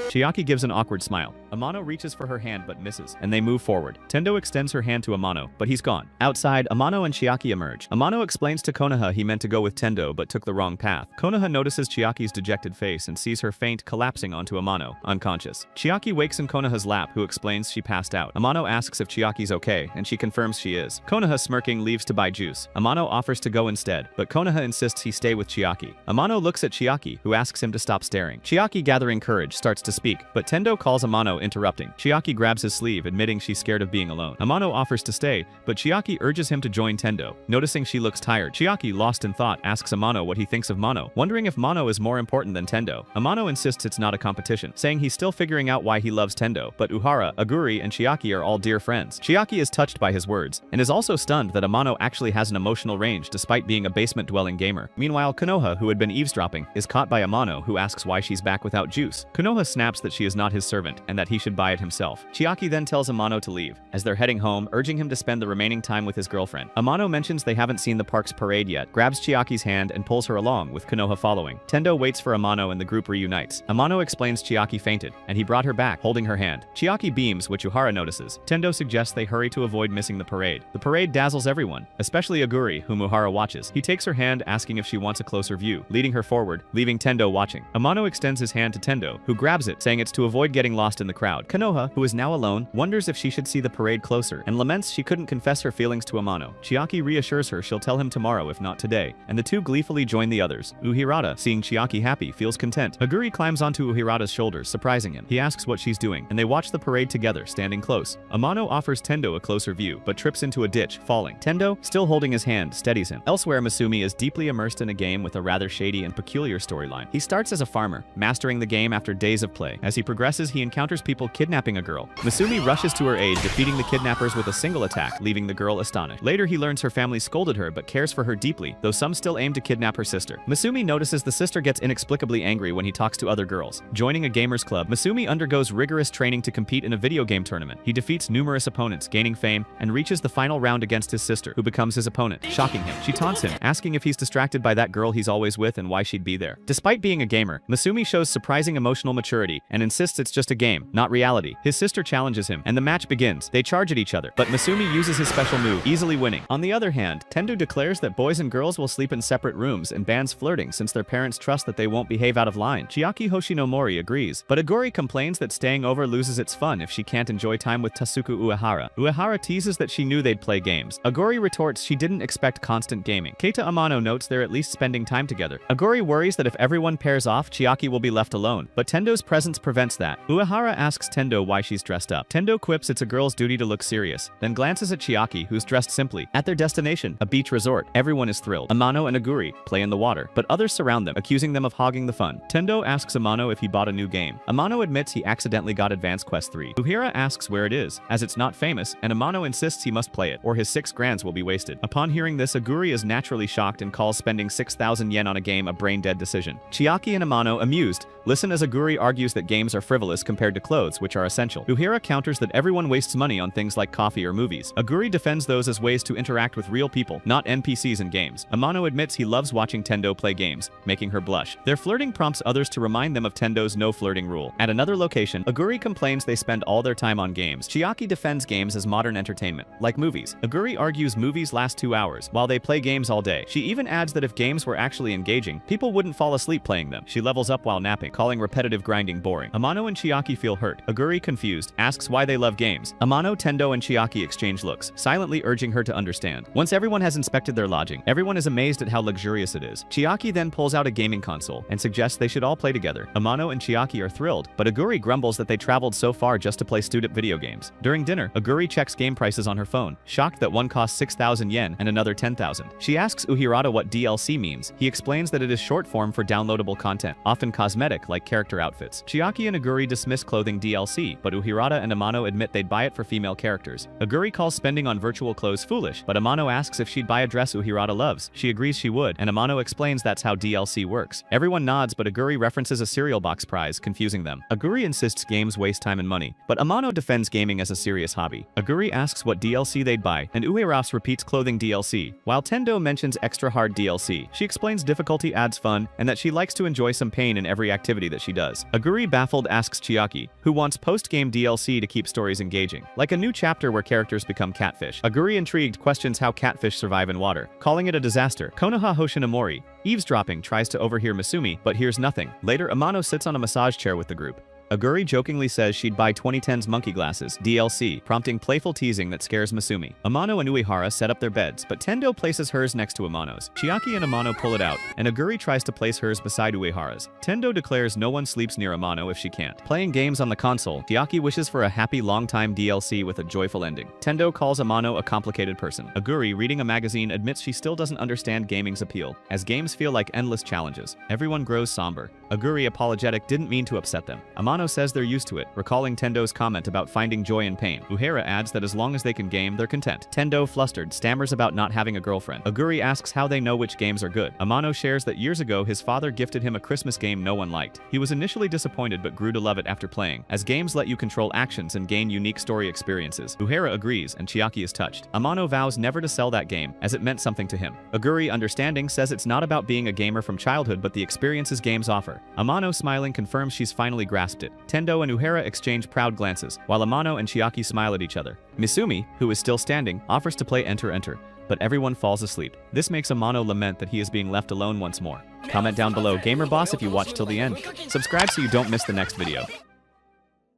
Chiaki gives an awkward smile. Amano reaches for her hand but misses, and they move forward. Tendo extends her hand to Amano, but he's gone. Outside, Amano and Chiaki emerge. Amano explains to Konoha he meant to go with Tendo but took the wrong path. Konoha notices Chiaki's dejected face and sees her faint, collapsing onto Amano, unconscious. Chiaki wakes in Konoha's lap, who explains she passed out. Amano asks if Chiaki's okay, and she confirms she is. Konoha, smirking, leaves to buy juice. Amano offers to go instead, but Konoha insists he stay with Chiaki. Amano looks at Chiaki, who asks him to stop staring. Chiaki, gathering courage, starts to speak, but Tendo calls Amano, interrupting. Chiaki grabs his sleeve, admitting she's scared of being alone. Amano offers to stay, but Chiaki urges him to join Tendo. Noticing she looks tired, Chiaki, lost in thought, asks Amano what he thinks of Mano, wondering if Mano is more important than Tendo. Amano insists it's not a competition, saying he's still figuring out why he loves Tendo, but Uhara, Aguri, and Chiaki are all dear friends. Chiaki is touched by his words, and is also stunned that Amano actually has an emotional range despite being a basement-dwelling gamer. Meanwhile, Konoha, who had been eavesdropping, is caught by Amano, who asks why she's back without juice. Konoha snaps that she is not his servant, and that he should buy it himself. Chiaki then tells Amano to leave, as they're heading home, urging him to spend the remaining time with his girlfriend. Amano mentions they haven't seen the park's parade yet, grabs Chiaki's hand and pulls her along, with Konoha following. Tendo waits for Amano and the group reunites. Amano explains Chiaki fainted, and he brought her back, holding her hand. Chiaki beams, which Uhara notices. Tendo suggests they hurry to avoid missing the parade. The parade dazzles everyone, especially Aguri, whom Uhara watches. He takes her hand, asking if she wants a closer view, leading her forward, leaving Tendo watching. Amano extends his hand to Tendo, who grabs it, saying it's to avoid getting lost in the crowd. Konoha, who is now alone, wonders if she should see the parade closer, and laments she couldn't confess her feelings to Amano. Chiaki reassures her she'll tell him tomorrow if not today, and the two gleefully join the others. Uhirata, seeing Chiaki happy, feels content. Aguri climbs onto Uhirata's shoulders, surprising him. He asks what she's doing, and they watch the parade together, standing close. Amano offers Tendo a closer view, but trips into a ditch, falling. Tendo, still holding his hand, steadies him. Elsewhere, Masumi is deeply immersed in a game with a rather shady and peculiar storyline. He starts as a farmer, mastering the game after days of play. gameplay. As he progresses, he encounters people kidnapping a girl. Misumi rushes to her aid, defeating the kidnappers with a single attack, leaving the girl astonished. Later, he learns her family scolded her but cares for her deeply, though some still aim to kidnap her sister. Misumi notices the sister gets inexplicably angry when he talks to other girls. Joining a gamers club, Misumi undergoes rigorous training to compete in a video game tournament. He defeats numerous opponents, gaining fame, and reaches the final round against his sister, who becomes his opponent, shocking him. She taunts him, asking if he's distracted by that girl he's always with and why she'd be there. Despite being a gamer, Misumi shows surprising emotional maturity and insists it's just a game, not reality. His sister challenges him, and the match begins. They charge at each other, but Misumi uses his special move, easily winning. On the other hand, Tendo declares that boys and girls will sleep in separate rooms and bans flirting since their parents trust that they won't behave out of line. Chiaki Hoshinomori agrees, but Aguri complains that staying over loses its fun if she can't enjoy time with Tasuku Uehara. Uehara teases that she knew they'd play games. Aguri retorts she didn't expect constant gaming. Keita Amano notes they're at least spending time together. Aguri worries that if everyone pairs off, Chiaki will be left alone, but Tendo's presence prevents that. Uehara asks Tendo why she's dressed up. Tendo quips it's a girl's duty to look serious, then glances at Chiaki, who's dressed simply. At their destination, a beach resort, everyone is thrilled. Amano and Aguri play in the water, but others surround them, accusing them of hogging the fun. Tendo asks Amano if he bought a new game. Amano admits he accidentally got Advance Quest 3. Uhira asks where it is, as it's not famous, and Amano insists he must play it, or his 6 grands will be wasted. Upon hearing this, Aguri is naturally shocked and calls spending 6,000 yen on a game a brain-dead decision. Chiaki and Amano, amused, listen as Aguri argues that games are frivolous compared to clothes, which are essential. Uhira counters that everyone wastes money on things like coffee or movies. Aguri defends those as ways to interact with real people, not NPCs in games. Amano admits he loves watching Tendo play games, making her blush. Their flirting prompts others to remind them of Tendo's no flirting rule. At another location, Aguri complains they spend all their time on games. Chiaki defends games as modern entertainment, like movies. Aguri argues movies last 2 hours, while they play games all day. She even adds that if games were actually engaging, people wouldn't fall asleep playing them. She levels up while napping, calling repetitive grinding boring. Amano and Chiaki feel hurt. Aguri, confused, asks why they love games. Amano, Tendo, and Chiaki exchange looks, silently urging her to understand. Once everyone has inspected their lodging, everyone is amazed at how luxurious it is. Chiaki then pulls out a gaming console and suggests they should all play together. Amano and Chiaki are thrilled, but Aguri grumbles that they traveled so far just to play student video games. During dinner, Aguri checks game prices on her phone, shocked that one costs 6,000 yen and another 10,000. She asks Uhirata what DLC means. He explains that it is short form for downloadable content, often cosmetic like character outfits. Chiaki and Aguri dismiss clothing DLC, but Uhirata and Amano admit they'd buy it for female characters. Aguri calls spending on virtual clothes foolish, but Amano asks if she'd buy a dress Uhirata loves. She agrees she would, and Amano explains that's how DLC works. Everyone nods, but Aguri references a cereal box prize, confusing them. Aguri insists games waste time and money, but Amano defends gaming as a serious hobby. Aguri asks what DLC they'd buy, and Ueras repeats clothing DLC, while Tendo mentions extra hard DLC. She explains difficulty adds fun, and that she likes to enjoy some pain in every activity that she does. Aguri, baffled, asks Chiaki, who wants post-game DLC to keep stories engaging, like a new chapter where characters become catfish. Aguri, intrigued, questions how catfish survive in water, calling it a disaster. Konoha Hoshinomori, eavesdropping, tries to overhear Misumi, but hears nothing. Later, Amano sits on a massage chair with the group. Aguri jokingly says she'd buy 2010's Monkey Glasses DLC, prompting playful teasing that scares Misumi. Amano and Uehara set up their beds, but Tendo places hers next to Amano's. Chiaki and Amano pull it out, and Aguri tries to place hers beside Uehara's. Tendo declares no one sleeps near Amano if she can't. Playing games on the console, Chiaki wishes for a happy long-time DLC with a joyful ending. Tendo calls Amano a complicated person. Aguri, reading a magazine, admits she still doesn't understand gaming's appeal, as games feel like endless challenges. Everyone grows somber. Aguri, apologetic, didn't mean to upset them. Amano says they're used to it, recalling Tendo's comment about finding joy in pain. Uhira adds that as long as they can game, they're content. Tendo, flustered, stammers about not having a girlfriend. Aguri asks how they know which games are good. Amano shares that years ago his father gifted him a Christmas game no one liked. He was initially disappointed but grew to love it after playing, as games let you control actions and gain unique story experiences. Uhira agrees, and Chiaki is touched. Amano vows never to sell that game, as it meant something to him. Aguri, understanding, says it's not about being a gamer from childhood but the experiences games offer. Amano, smiling, confirms she's finally grasped it. Tendo and Uhira exchange proud glances, while Amano and Chiaki smile at each other. Misumi, who is still standing, offers to play Enter Enter, but everyone falls asleep. This makes Amano lament that he is being left alone once more. Comment down below Gamer Boss if you watch till the end. Subscribe so you don't miss the next video.